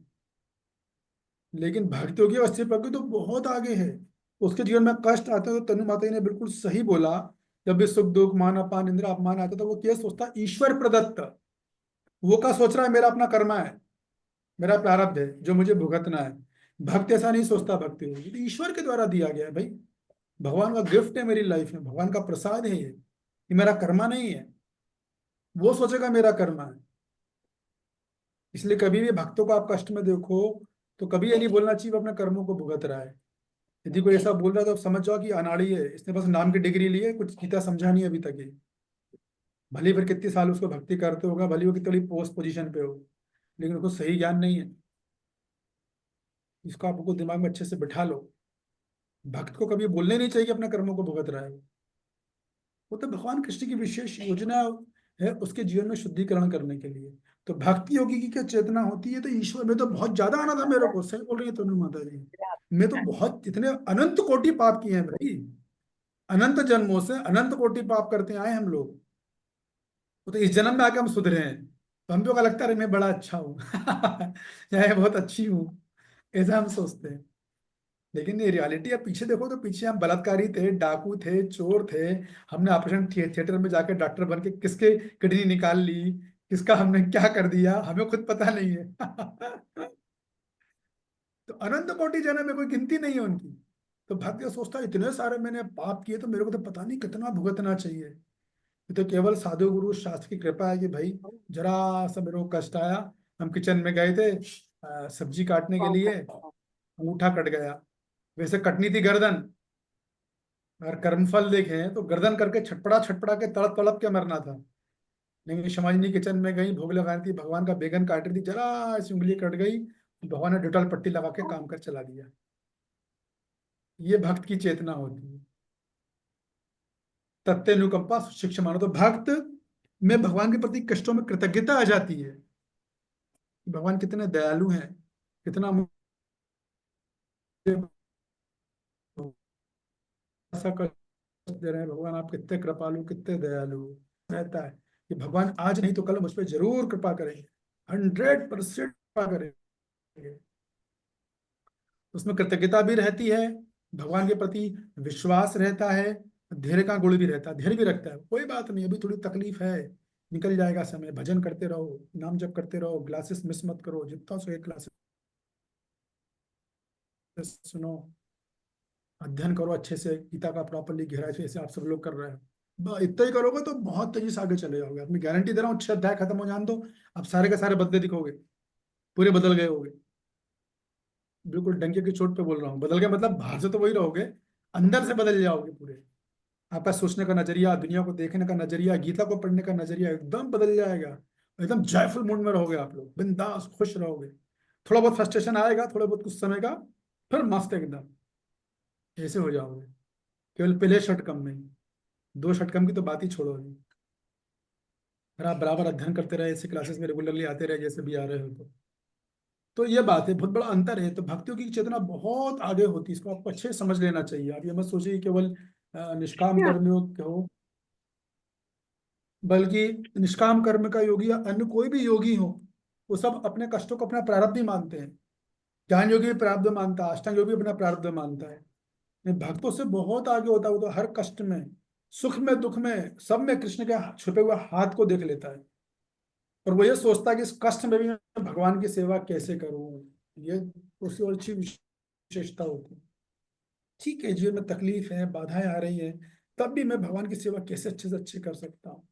लेकिन भक्ति योगी और स्थित प्रज्ञ तो बहुत आगे है। उसके जीवन में कष्ट आता है तो तनु माता जी ने बिल्कुल सही बोला, जब भी सुख दुख मान अपान इंद्र अपमान आता तो वो क्या सोचता, ईश्वर प्रदत्त। वो क्या सोच रहा है, मेरा अपना कर्मा है, मेरा प्रारब्ध है जो मुझे भुगतना है। भक्त ऐसा नहीं सोचता, भक्ति होगी तो ईश्वर के द्वारा दिया गया है भाई, भगवान का गिफ्ट है मेरी लाइफ में, भगवान का प्रसाद है ये मेरा कर्मा नहीं है। वो सोचेगा मेरा कर्मा है। इसलिए कभी भी भक्तों को आप कष्ट में देखो तो कभी ये नहीं बोलना चाहिए वो अपने कर्मों को भुगत रहा है। यदि कोई ऐसा बोल रहा है तो आप समझ जाओ कि अनाड़ी है, इसने बस नाम की डिग्री ली है, कुछ गीता समझा नहीं अभी तक ये। भले फिर कितने साल उसको भक्ति करते होगा, भले वो कितनी बड़ी पोस्ट पोजीशन पे हो, लेकिन उसको सही ज्ञान नहीं है। इसको आपको दिमाग में अच्छे से बिठा लो। भक्त को कभी बोलने नहीं चाहिए कि अपने कर्मों को भुगत रहा है। वो तो भगवान कृष्ण की विशेष योजना है उसके जीवन में शुद्धिकरण करने के लिए। तो भक्ति योगी की क्या चेतना होती है, तो ईश्वर में तो बहुत ज्यादा आना था मेरे को, सही बोल रही है तनु माता जी। मैं तो बहुत इतने अनंत कोटि पाप किए हैं भाई, अनंत जन्मों से अनंत कोटि पाप करते आए हम लोग। वो तो इस जन्म में आके हम सुधरे हैं, तो हम लोग का लगता है मैं बड़ा अच्छा हूँ या मैं बहुत अच्छी हूँ, ऐसा हम सोचते हैं। लेकिन ये रियलिटी, अब पीछे देखो तो पीछे हम बलात्कारी थे, डाकू थे, चोर थे। हमने ऑपरेशन थिएटर में जाके डॉक्टर बन के किसके किडनी निकाल ली, किसका हमने क्या कर दिया हमें खुद पता नहीं है तो अनंत कोटि जन्म में कोई गिनती नहीं है उनकी। तो भक्त सोचता है इतने सारे मैंने पाप किए तो मेरे को तो पता नहीं कितना भुगतना चाहिए। ये तो केवल साधु गुरु शास्त्र की कृपा है कि भाई जरा सा मेरे को कष्ट आया, हम किचन में गए थे सब्जी काटने के लिए, अंगूठा कट गया। वैसे कटनी थी गर्दन, अगर कर्मफल देखें तो गर्दन करके छटपड़ा छटपड़ा के तड़प तड़प के मरना था। लेकिन शमाजिनी किचन में गई, भोग लगानी थी, भगवान का बैगन काट रही थी, जरा सी उंगली कट गई, भगवान ने डेटॉल पट्टी लगा के काम कर चला दिया। ये भक्त की चेतना होती है, तत्तेनुकंपा शिक्षा मानो। तो भक्त में भगवान के प्रति कष्टों में कृतज्ञता आ जाती है, भगवान कितने दयालु हैं, कितना मुझे ऐसा कष्ट दे रहे हैं, भगवान आप कितने कृपालु कितने दयालु। रहता है कि भगवान आज नहीं तो कल मुझ पर जरूर कृपा करेंगे, 100% कृपा करेंगे। उसमें कृतज्ञता भी रहती है भगवान के प्रति विश्वास रहता है, धैर्य का गुण भी रहता है, धैर्य भी रखता है, कोई बात नहीं, अभी थोड़ी तकलीफ है, निकल जाएगा समय, भजन करते रहो, नाम जप करते रहो, क्लासेस मिस मत करो, जितना सो एक क्लासेस सुनो, अध्ययन करो अच्छे से, गीता का प्रॉपरली गहराई से, जैसे आप सब लोग कर रहे हैं, इतना ही करोगे तो बहुत तेजी से आगे चले जाओगे, अपनी गारंटी दे रहा हूँ। 6 अध्याय खत्म हो जान दो, आप सारे के सारे बदले दिखोगे, पूरे बदल गए होगे। बिल्कुल डंके की चोट पे बोल रहा हूँ, बदल गए मतलब बाहर से तो वही रहोगे, अंदर से बदल जाओगे पूरे। आपका सोचने का नजरिया, दुनिया को देखने का नजरिया, गीता को पढ़ने का नजरिया एकदम बदल जाएगा, एकदम जॉयफुल मूड में रहोगे आप लोग, बिंदास खुश रहोगे। थोड़ा बहुत फ्रस्ट्रेशन आएगा, थोड़ा बहुत कुछ समय का, फिर मस्त एकदम ऐसे हो जाओगे। केवल पहले षटकम में, 2 षटकम की तो बात ही छोड़ो अभी। अगर आप बराबर अध्ययन करते रहे, ऐसे क्लासेस में रेगुलरली आते रहे जैसे भी आ रहे हो, तो ये बात है, बहुत बड़ा अंतर है। तो भक्तियों की चेतना बहुत आगे होती है, इसको आपको अच्छे से समझ लेना चाहिए। आप ये मत सोचिए कि केवल निष्काम कर्म योग हो, बल्कि निष्काम कर्म का योगी या अन्य कोई भी योगी हो, वो सब अपने कष्टों को अपना प्रारब्ध ही मानते हैं। ज्ञान योगी भी प्रारब्ध मानता है, अष्टांग योगी भी अपना प्रारब्ध मानता है। ये भक्तों से बहुत आगे होता है, वो तो हर कष्ट में, सुख में, दुख में, सब में कृष्ण के छुपे हुए हाथ को देख लेता है, और वो ये सोचता है कि इस कष्ट में भी मैं भगवान की सेवा कैसे करूं। ये उसकी और अच्छी विशेषता होती है। ठीक है, जीवन में तकलीफ है, बाधाएं आ रही हैं, तब भी मैं भगवान की सेवा कैसे अच्छे से अच्छे कर सकता हूँ।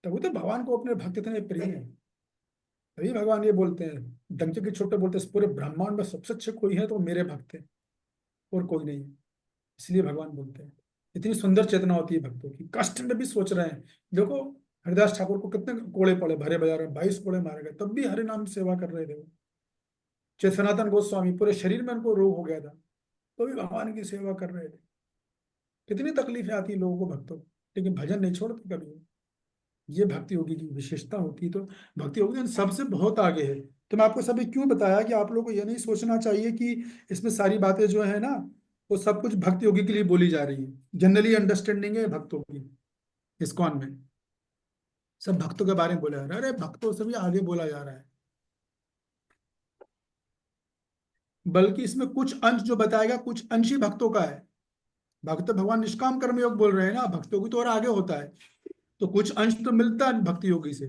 तभी तो भगवान को अपने भक्त इतने प्रिय हैं। तभी भगवान ये बोलते हैं, डंके के छोटे बोलते हैं, इस पूरे ब्रह्मांड में सबसे अच्छे कोई है तो वो मेरे भक्त हैं, और कोई नहीं है। इसलिए भगवान बोलते हैं। इतनी सुंदर चेतना होती है भक्तों की, कष्ट में भी सोच रहे हैं। देखो हरिदास ठाकुर को कितने कोड़े पड़े, भरे बाजार में 22 कोड़े मारे गए, तब भी हरि नाम सेवा कर रहे थे वो। जय सनातन गोस्वामी, पूरे शरीर में उनको रोग हो गया था, तो भी भगवान की सेवा कर रहे थे। कितनी तकलीफें आती है लोगों को, भक्तों, लेकिन भजन नहीं छोड़ते कभी। ये भक्ति योगी की विशेषता होती है। तो भक्ति योगी इन सबसे बहुत आगे है। तो मैं आपको सभी क्यों बताया कि आप लोगों को ये नहीं सोचना चाहिए कि इसमें सारी बातें जो है ना, वो सब कुछ भक्ति योगी के लिए बोली जा रही है। जनरली अंडरस्टैंडिंग है भक्तों की इस्कॉन में, सब भक्तों के बारे में बोला जा रहा है। अरे भक्तों से भी आगे बोला जा रहा है, बल्कि इसमें कुछ अंश जो बताएगा, कुछ अंश ही भक्तों का है। भक्त भगवान निष्काम कर्म योग बोल रहे हैं ना, भक्तों की तो और आगे होता है, तो कुछ अंश तो मिलता है भक्ति योगी से,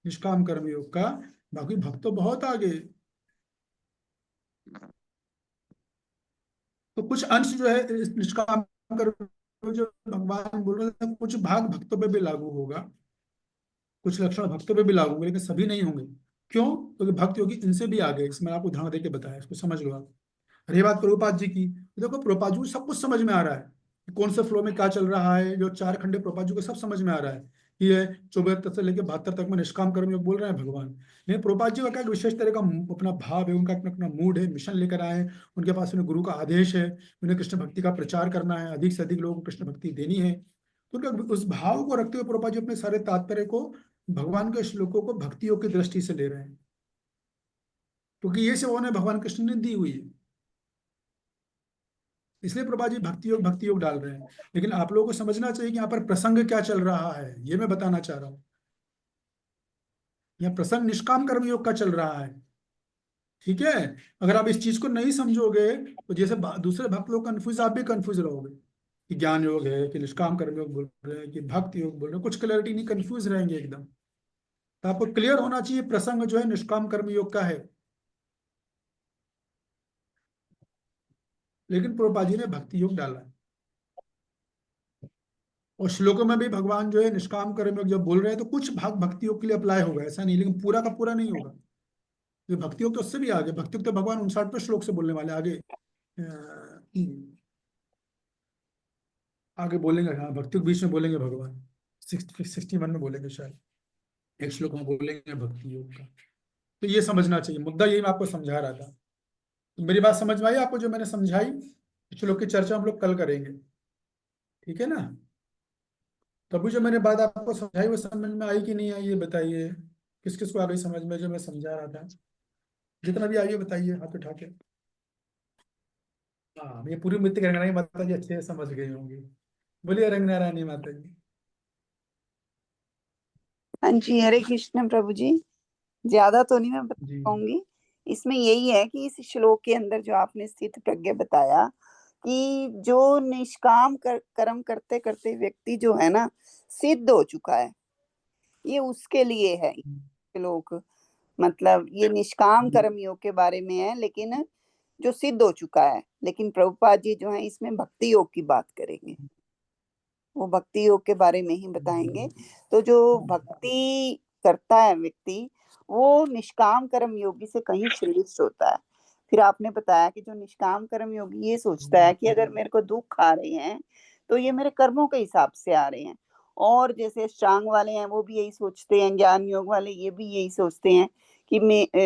निष्काम कर्म योग का। बाकी भक्त तो बहुत आगे, तो कुछ अंश जो है इस निष्काम कर्म योग जो भगवान बोल रहे हैं, कुछ भाग भक्तों पे भी लागू होगा, कुछ लक्षण भक्तों पे भी लागू होंगे, लेकिन सभी नहीं होंगे। क्यों? क्योंकि भक्त योगी इनसे भी आगे। इसमें आपको उदाहरण देके बताया, इसको समझ लो आप। रही बात प्रभुपाद जी की, तो देखो प्रभुपाद जी को सब कुछ समझ में आ रहा है कि कौन से फ्लो में क्या चल रहा है। जो 4 खंडे प्रभुपाद जी को सब समझ में आ रहा है कि ये 74 से लेकर 72 तक में निष्काम कर्म योग बोल रहे हैं भगवान। लेकिन प्रभुपाद जी का क्या विशेष तरह का अपना भाव है, उनका अपना अपना मूड है, मिशन लेकर आए हैं, उनके पास उन्हें गुरु का आदेश है, उन्हें कृष्ण भक्ति का प्रचार करना है, अधिक से अधिक लोगों को कृष्ण भक्ति देनी है। तो उनका उस भाव को रखते हुए प्रभुपाद जी अपने सारे तात्पर्य को भगवान के श्लोकों को भक्ति योग की दृष्टि से ले रहे हैं, क्योंकि ये सेवा उन्हें भगवान कृष्ण ने दी हुई है। इसलिए प्रभा जी भक्ति योग डाल रहे हैं। लेकिन आप लोगों को समझना चाहिए कि यहाँ पर प्रसंग क्या चल रहा है, ये मैं बताना चाह रहा हूँ। यहाँ प्रसंग निष्काम कर्म योग का चल रहा है, ठीक है। अगर आप इस चीज को नहीं समझोगे तो जैसे दूसरे भक्त लोग कंफ्यूज, आप भी कंफ्यूज रहोगे कि ज्ञान योग है कि निष्काम कर्म योग बोल रहे हैं कि भक्ति योग बोल रहे हैं, कुछ क्लैरिटी नहीं, कंफ्यूज रहेंगे एकदम। तो आपको क्लियर होना चाहिए प्रसंग जो है निष्काम कर्म योग का है। लेकिन प्रभुपा जी ने भक्ति योग डाला है, और श्लोकों में भी भगवान जो है निष्काम कर्म योग जब बोल रहे हैं तो कुछ भाग भक्ति योग के लिए अप्लाई होगा, ऐसा नहीं, लेकिन पूरा का पूरा नहीं होगा। ये भक्ति योग तो उससे भी आगे, भक्ति योग तो भगवान 59वें श्लोक से बोलने वाले आगे, आगे बोलेंगे। हाँ, भक्ति योग बीच में बोलेंगे भगवान, 61 में बोलेंगे शायद, एक श्लोक में बोलेंगे भक्ति योग का। तो ये समझना चाहिए, मुद्दा यही मैं आपको समझा रहा था। तो मेरी बात समझ में आई आपको जो मैंने समझाई? श्लोक की चर्चा हम लोग कल करेंगे, ठीक है ना। तो अभी जो मैंने बात आपको समझाई वो समझ में आई कि नहीं आई, ये बताइए। किस किस को आ गई समझ में जो मैं समझा रहा था? जितना भी आइए बताइए हाथ उठा के। हाँ, ये पूरी मित्र रंगनारायणी माता जी अच्छे से समझ गई होंगी। बोलिए रंगनारायणी माता जी। हाँ जी, हरे कृष्ण प्रभु जी। ज्यादा तो नहीं मैं बता जी पाऊंगी। इसमें यही है कि इस श्लोक के अंदर जो आपने स्थित प्रज्ञ बताया, कि जो निष्काम कर्म करते करते व्यक्ति जो है ना सिद्ध हो चुका है, ये उसके लिए है लोग, मतलब ये निष्काम कर्म योग के बारे में है, लेकिन जो सिद्ध हो चुका है। लेकिन प्रभुपाद जी जो है इसमें भक्ति योग की बात करेंगे, वो भक्ति योग के बारे में ही बताएंगे। तो जो भक्ति करता है व्यक्ति वो निष्काम कर्म योगी से कहीं श्रेष्ठ होता है। फिर आपने बताया कि जो निष्काम कर्म योगी ये सोचता है कि अगर मेरे को दुख आ रहे हैं तो ये मेरे कर्मों के हिसाब से आ रहे हैं, और जैसे अष्टांग वाले हैं वो भी यही सोचते हैं, ज्ञान योग वाले ये भी यही सोचते हैं कि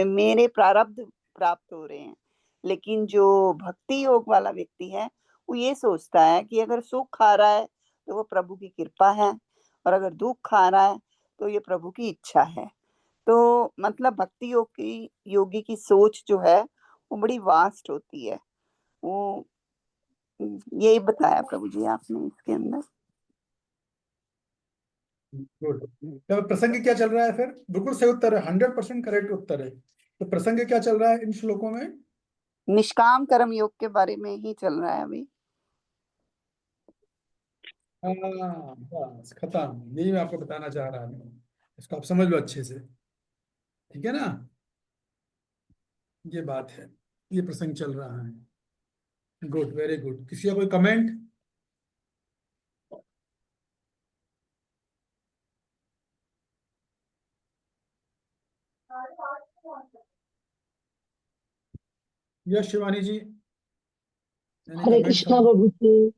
मेरे प्रारब्ध प्राप्त हो रहे हैं। लेकिन जो भक्ति योग वाला व्यक्ति है वो ये सोचता है कि अगर सुख आ रहा है तो वो प्रभु की कृपा है, और अगर दुख आ रहा है तो ये प्रभु की इच्छा है। तो मतलब भक्ति योगी की सोच जो है वो बड़ी वास्ट होती है। वो यही बताया प्रभु जी आपने इसके अंदर। गुड। तो प्रसंग क्या चल रहा है फिर? बिल्कुल सही उत्तर है, 100% करेक्ट उत्तर है। तो प्रसंग क्या चल रहा है इन श्लोकों में? निष्काम कर्म योग के बारे में ही चल रहा है अभी। हाँ बस खत्म, यही मैं आपको बताना चाह रहा हूँ, इसको आप समझ लो अच्छे से, ठीक है ना? ये बात है, ये प्रसंग चल रहा है। Good, very good. किसी का कोई कमेंट? यस शिवानी जी, हरे कृष्णा प्रभु जी।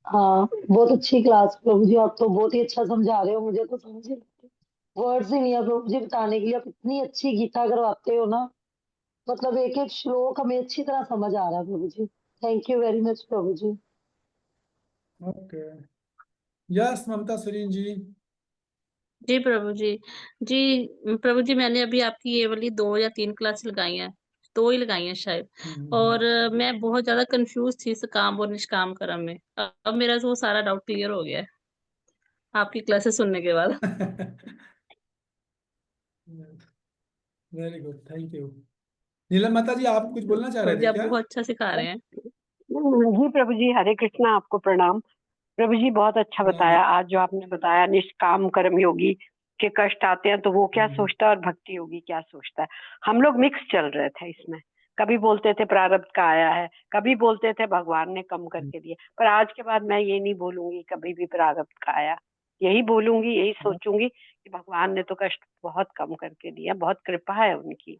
हाँ, बहुत अच्छी क्लास प्रभु जी, आप तो बहुत ही अच्छा समझा रहे हो, मुझे तो समझ ही वर्ड्स ही नहीं है प्रभु जी बताने के लिए। आप इतनी अच्छी गीता करवाते हो ना, मतलब एक एक श्लोक हमें अच्छी तरह समझ आ रहा है Prabhu ji. Thank you very much Prabhu ji. Okay. Yes Mamta Surin ji. जी प्रभु जी। जी प्रभु जी, मैंने अभी आपकी ये वाली 2 या 3 क्लास लगाई हैं, 2 ही लगाई हैं शायद। और मैं बहुत ज्यादा कंफ्यूज थी इस काम और निष्काम कर्म में। अब मेरा वो सारा डाउट क्लियर हो गया है आपकी क्लासेस सुनने के बाद। Very good, thank you. Neelam Mata ji, आप कुछ बोलना चाह रहे प्रभु जी थे आप क्या? बहुत अच्छा सिखा रहे हैं। जी प्रभु जी, हरे कृष्णा, आपको प्रणाम। प्रभु जी बहुत अच्छा बताया आज जो आपने बताया, निष्काम कर्म योगी के कष्ट आते हैं तो वो क्या सोचता है और भक्ति योगी क्या सोचता है। हम लोग मिक्स चल रहे थे इसमें, कभी बोलते थे प्रारब्ध का आया है, कभी बोलते थे भगवान ने कम करके दिया। पर आज के बाद मैं ये नहीं बोलूंगी कभी भी प्रारब्ध का आया, यही बोलूंगी, यही सोचूंगी कि भगवान ने तो कष्ट बहुत कम करके दिया, बहुत कृपा है उनकी,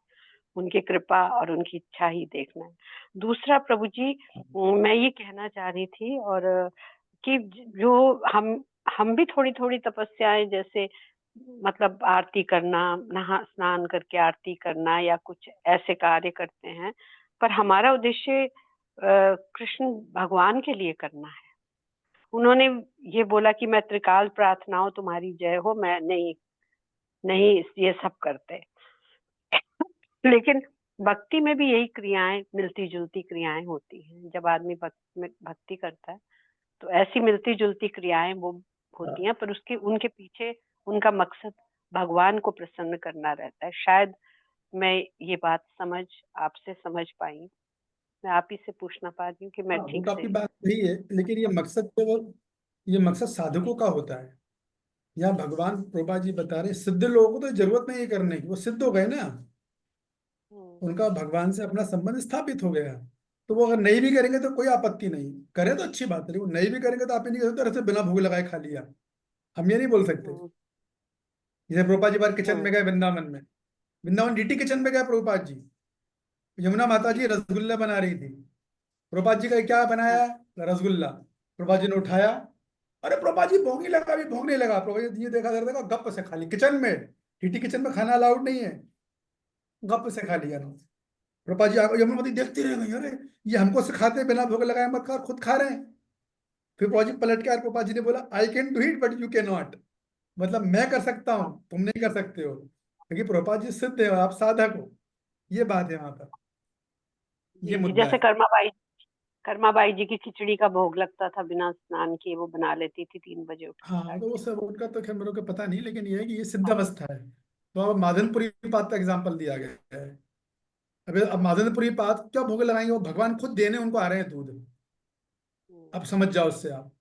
उनकी कृपा और उनकी इच्छा ही देखना है। दूसरा प्रभु जी, मैं ये कहना चाह रही थी और कि जो हम भी थोड़ी थोड़ी तपस्याएं, जैसे मतलब आरती करना, नहा स्नान करके आरती करना या कुछ ऐसे कार्य करते हैं, पर हमारा उद्देश्य कृष्ण भगवान के लिए करना है। उन्होंने ये बोला कि मैं त्रिकाल प्रार्थनाओं तुम्हारी जय हो, मैं नहीं ये सब करते। लेकिन भक्ति में भी यही क्रियाएं, मिलती जुलती क्रियाएं होती हैं। जब आदमी भक्ति करता है तो ऐसी मिलती जुलती क्रियाएं वो होती हैं, पर उसके उनके पीछे उनका मकसद भगवान को प्रसन्न करना रहता है। शायद मैं ये बात आपसे समझ पाई, मैं आप ही से पूछना पा रही हूँ कि मैं हाँ, वो ठीक तो से। आपकी बात सही है, लेकिन ये मकसद साधकों का होता है। यहाँ भगवान प्रभा जी बता रहे सिद्ध लोगों को तो जरूरत नहीं है करने की, वो सिद्ध हो गए ना, उनका भगवान से अपना संबंध स्थापित हो गया। तो वो अगर नहीं भी करेंगे तो कोई आपत्ति नहीं, करे तो अच्छी बात है, वो नहीं भी करेंगे तो आप ये नहीं कह सकते ऐसे बिना भूख लगाए खा लिया, हम ये नहीं बोल सकते। जैसे प्रभुपाद जी बार किचन में गए वृंदावन डीटी किचन में गए प्रभुपाद जी, यमुना माता जी रसगुल्ला बना रही थी, प्रभुपाद जी का क्या बनाया? रसगुल्ला। प्रभुपाद जी ने उठाया, अरे प्रभुपाद जी भोंगने लगा, भी भोंगने लगा। प्रभुपाद जी ये देखा गप से खा ली किचन में, डीटी किचन में खाना अलाउड नहीं है, गप से खा लिया ना। प्रभुपाद जी यमुनावती देखती रह गई, अरे ये हमको सिखाते बिना भोग लगाए मत खा, खुद खा रहे हैं। फिर प्रभुपाद जी पलट के प्रभुपाद जी ने बोला I can do it but you can not, मतलब मैं कर सकता हूँ तुम नहीं कर सकते हो, क्योंकि प्रभुपाद जी सिद्ध है आप साधक हो। ये बात है वहां पर, ये मुद्दा जैसे है। कर्माबाई जी की खिचड़ी का भोग लगता था बिना स्नान किए, वो बना लेती थी 3 बजे उठ हाँ, तो वो सब उनका तो खैर मेरे को पता नहीं, लेकिन ये है कि ये सिद्ध अवस्था है। तो अब मादनपुरी पात का एग्जाम्पल दिया गया है। अब मादनपुरी पात क्या भोग लगाएंगे? वो भगवान खुद देने उनको आ रहे हैं दूध, अब समझ जाओ उससे आप।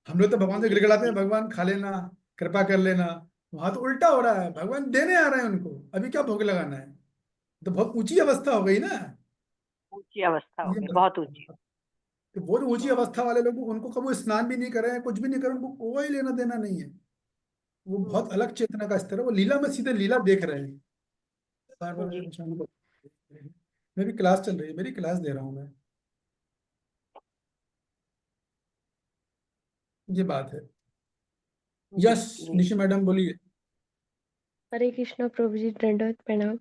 हम लोग तो भगवान से गिड़गिड़ाते हैं, भगवान खा लेना, कृपा कर लेना। वहां तो उल्टा हो रहा है, भगवान देने आ रहे हैं उनको, अभी क्या भोग लगाना है। तो बहुत ऊंची अवस्था हो गई ना ऊंची अवस्था हो ये गई, बात। बहुत ऊंची। तो बहुत ऊंची अवस्था वाले लोग, उनको कभी स्नान भी नहीं कर रहे हैं, कुछ भी नहीं कर रहे हैं, उनको कोई लेना देना नहीं है। वो बहुत अलग चेतना का स्तर है, वो लीला में सीधे लीला देख रहे हैं। बार बार जी मेरी क्लास चल रही है, मेरी क्लास दे रहा हूँ मैं, ये बात है। जी यस जी। निशा मैडम बोलिए। हरे कृष्णा प्रभु जी, दंडवत प्रणाम।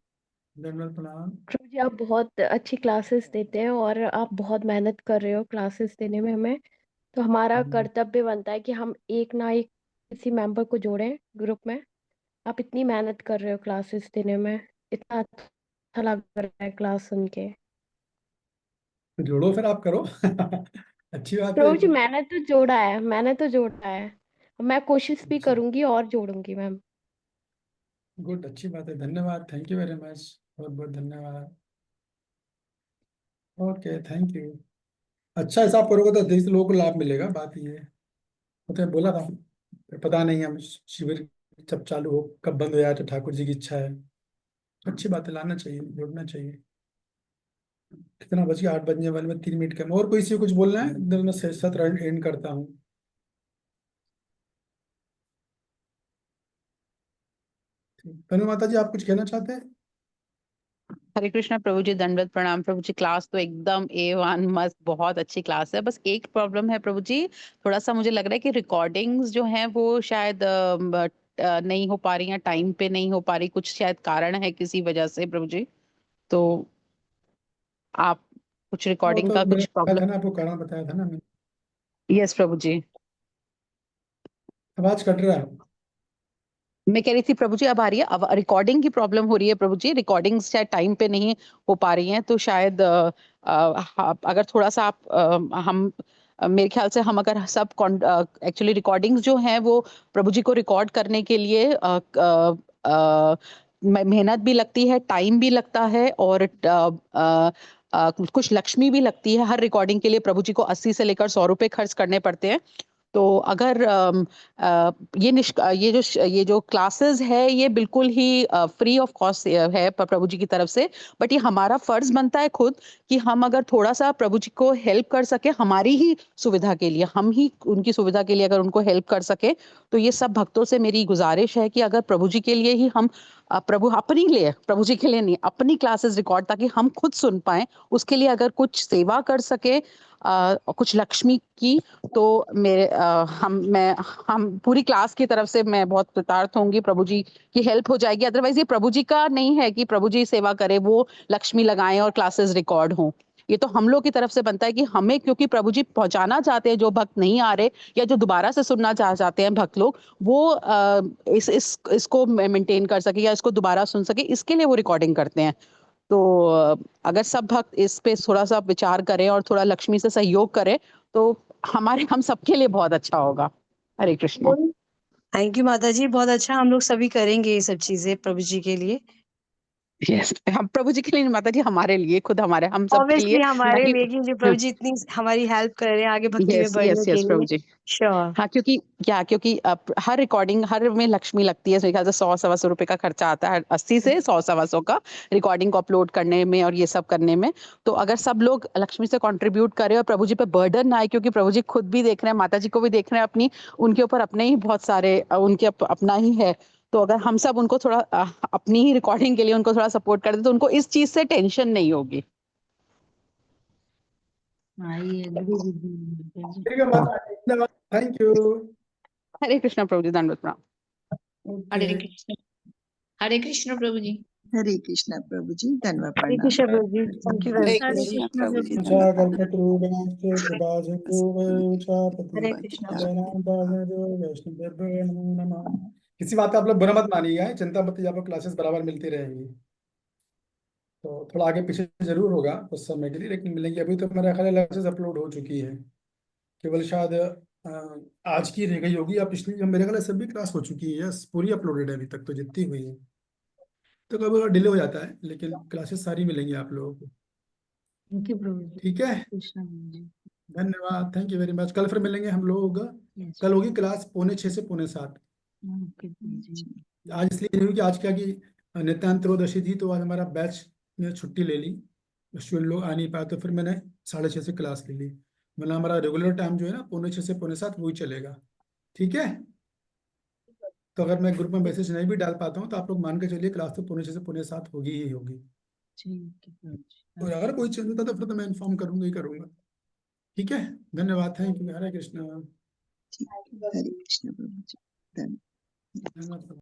दंडवत प्रणाम। प्रभु जी, आप बहुत अच्छी क्लासेस देते हैं और आप बहुत मेहनत कर रहे हो क्लासेस देने में हमें। तो हमारा कर्तव्य बनता है कि हम एक ना एक किसी मेंबर को जोड़ें ग्रुप में। आप इतनी मेहनत कर रहे हो क्लासेस देने में, इतना अच्छा लग रहा है क्लास सुन के। तो जोड़ो फिर, आप करो अच्छी बात है प्रभु ये जी, तो। मैंने तो जोड़ा है। मैं कोशिश भी अच्छा, करूंगी और जोड़ूंगी मैम। गुड, अच्छी बात है, धन्यवाद, थैंक यू वेरी मच, बहुत बहुत धन्यवाद। Okay, thank you. अच्छा हिसाब करोगे तो देश लोगों को लाभ मिलेगा, बात ये है। तो मैं बोला था, पता नहीं हम शिविर जब चालू हो कब बंद हो जाए, तो ठाकुर जी की इच्छा है। अच्छी बात है, लाना चाहिए, जोड़ना चाहिए। कितना बज गया, 8 बजने वाले में 3 मिनट कम। और कोई से कुछ बोलना है, इधर मैं सत्र एंड करता हूँ। तनु माता जी, आप कुछ कहना चाहते हैं? हरे कृष्णा प्रभु जी, दंडवत प्रणाम प्रभु जी। क्लास तो एकदम A1 मस्त, बहुत अच्छी क्लास है। बस एक प्रॉब्लम है प्रभु जी, थोड़ा सा मुझे लग रहा है कि रिकॉर्डिंग्स जो हैं वो शायद नहीं हो पा रही हैं, टाइम पे नहीं हो पा रही, कुछ शायद कारण है किसी वजह से प्रभु जी। तो आप कुछ वो रिकॉर्डिंग तो का मेरे कुछ ख्याल प्रॉब्लम। है ना, आपको कारण बताया था ना मैंने। यस प्रभु जी। आवाज कट रहा है। मैं कह रही थी प्रभु जी, अब आ रही है? अब रिकॉर्डिंग की प्रॉब्लम हो रही है प्रभु जी, रिकॉर्डिंग्स शायद टाइम पे नहीं हो पा रही हैं, तो शायद अगर थोड़ा सा आप मेरे ख्याल से हम अगर सब एक्चुअली रिकॉर्डिंग्स जो हैं वो प्रभु जी को रिकॉर्ड करने के लिए मेहनत भी लगती है, टाइम भी लगता है, और कुछ लक्ष्मी भी लगती है। हर रिकॉर्डिंग के लिए प्रभु जी को 80 से लेकर 100 रुपए खर्च करने पड़ते हैं। तो अगर ये जो क्लासेस है ये बिल्कुल ही फ्री ऑफ कॉस्ट है प्रभु जी की तरफ से। बट ये हमारा फर्ज बनता है खुद कि हम अगर थोड़ा सा प्रभु जी को हेल्प कर सके, हमारी ही सुविधा के लिए, हम ही उनकी सुविधा के लिए अगर उनको हेल्प कर सके, तो ये सब भक्तों से मेरी गुजारिश है कि अगर प्रभु जी के लिए ही हम अपनी लिए, प्रभु जी के लिए नहीं, अपनी क्लासेस रिकॉर्ड ताकि हम खुद सुन पाए, उसके लिए अगर कुछ सेवा कर सके, कुछ लक्ष्मी की, तो मेरे हम पूरी क्लास की तरफ से मैं बहुत कृतार्थ होंगी, प्रभु जी की हेल्प हो जाएगी। अदरवाइज ये प्रभु जी का नहीं है कि प्रभु जी सेवा करे, वो लक्ष्मी लगाएं और क्लासेस रिकॉर्ड हों। ये तो हम लोग की तरफ से बनता है कि हमें, क्योंकि प्रभु जी पहुंचाना चाहते हैं, जो भक्त नहीं आ रहे या जो दोबारा से सुनना चाहते हैं भक्त लोग, वो इसको मेंटेन कर सके या इसको दोबारा सुन सके, इसके लिए वो रिकॉर्डिंग करते हैं। तो अगर सब भक्त इस पे थोड़ा सा विचार करें और थोड़ा लक्ष्मी से सहयोग करें, तो हम सबके लिए बहुत अच्छा होगा। हरे कृष्णा। थैंक यू माता जी, बहुत अच्छा, हम लोग सभी करेंगे ये सब चीजें प्रभु जी के लिए। यस, हम प्रभु जी के लिए नहीं माता जी, हमारे लिए, खुद हमारे, हम सबके लिए, ऑब्वियसली हमारे ताकि लिए, क्योंकि प्रभु जी इतनी हमारी हेल्प कर रहे हैं आगे भक्ति में यस यस बढ़ने के यस प्रभु लिए। जी। श्योर। हाँ, क्योंकि हर रिकॉर्डिंग, हर में लक्ष्मी लगती है, मेरे ख्याल से 100 सवा 100 रुपए का खर्चा आता है, 80 से 100 सवा 100 का रिकॉर्डिंग को अपलोड करने में और ये सब करने में। तो अगर सब लोग लक्ष्मी से कंट्रीब्यूट करें और प्रभु जी पे बर्डन ना आए, क्योंकि प्रभु जी खुद भी देख रहे हैं, माता जी को भी देख रहे हैं, उनके ऊपर अपने ही बहुत सारे अपना ही है। तो अगर हम सब उनको थोड़ा अपनी ही रिकॉर्डिंग के लिए उनको थोड़ा सपोर्ट कर दे, तो उनको इस चीज से टेंशन नहीं होगी। I agree with you. ठीक है माता, धन्यवाद, थैंक यू। हरे कृष्णा प्रभु जी, दंडवत प्रणाम। ओके। हरे कृष्ण प्रभु जी। हरे कृष्णा प्रभु जी, धन्यवाद हरे प्रणाम। Krishna Prabhu ji, thank you very Hare much. Krishna Prabhu ji, Prabhu ji. धन्यवाद। कल्पतरुगणस्य कृपासिन्धु वैचापति हरे कृष्णा। वैष्णवेभ्यो नमो नमः। किसी बात का आप लोग बुरा मत मानिएगा, चिंता मत कीजिए, आपको क्लासेस बराबर मिलती रहेंगी। तो थोड़ा आगे पीछे जरूर होगा कुछ समय के लिए, लेकिन मिलेंगे। अभी तो मेरा ख्याल है क्लासेस अपलोड हो चुकी है, केवल शायद आज की रह गई होगी, या पिछली, जब मेरे ख्याल है सभी क्लास हो चुकी है, यस पूरी अपलोडेड है अभी तक तो, जितनी हुई है। तो कभी डिले हो जाता है, लेकिन क्लासेस सारी मिलेंगी आप लोगों को। थैंक यू प्रभु जी। ठीक है, कृष्ण प्रभु जी। धन्यवाद, थैंक यू वेरी मच। कल फिर मिलेंगे हम लोग। कल होगी क्लास 5:45 से 5:45। आज इसलिए नहीं हुई कि आज क्या कि नित्यानंद त्रयोदशी थी, तो आज हमारा बैच ने छुट्टी ले ली, स्टूडेंट लोग आ नहीं पाए, तो फिर मैंने 6:30 से क्लास ले ली। मतलब हमारा रेगुलर टाइम जो है ना 5:45 से 5:45 वही चलेगा, ठीक है। तो अगर मैं ग्रुप में मैसेज नहीं भी डाल पाता हूँ तो आप लोग मान के चलिए क्लास तो 5:45 से 5:45 होगी ही होगी। और अगर कोई चेंज होता तो फिर तो मैं इन्फॉर्म करूंगा ही करूंगा, ठीक है। धन्यवाद, थैंक यू, हरे कृष्णा। हरे कृष्ण प्रभु जी, धन्यवाद। धन्यवाद।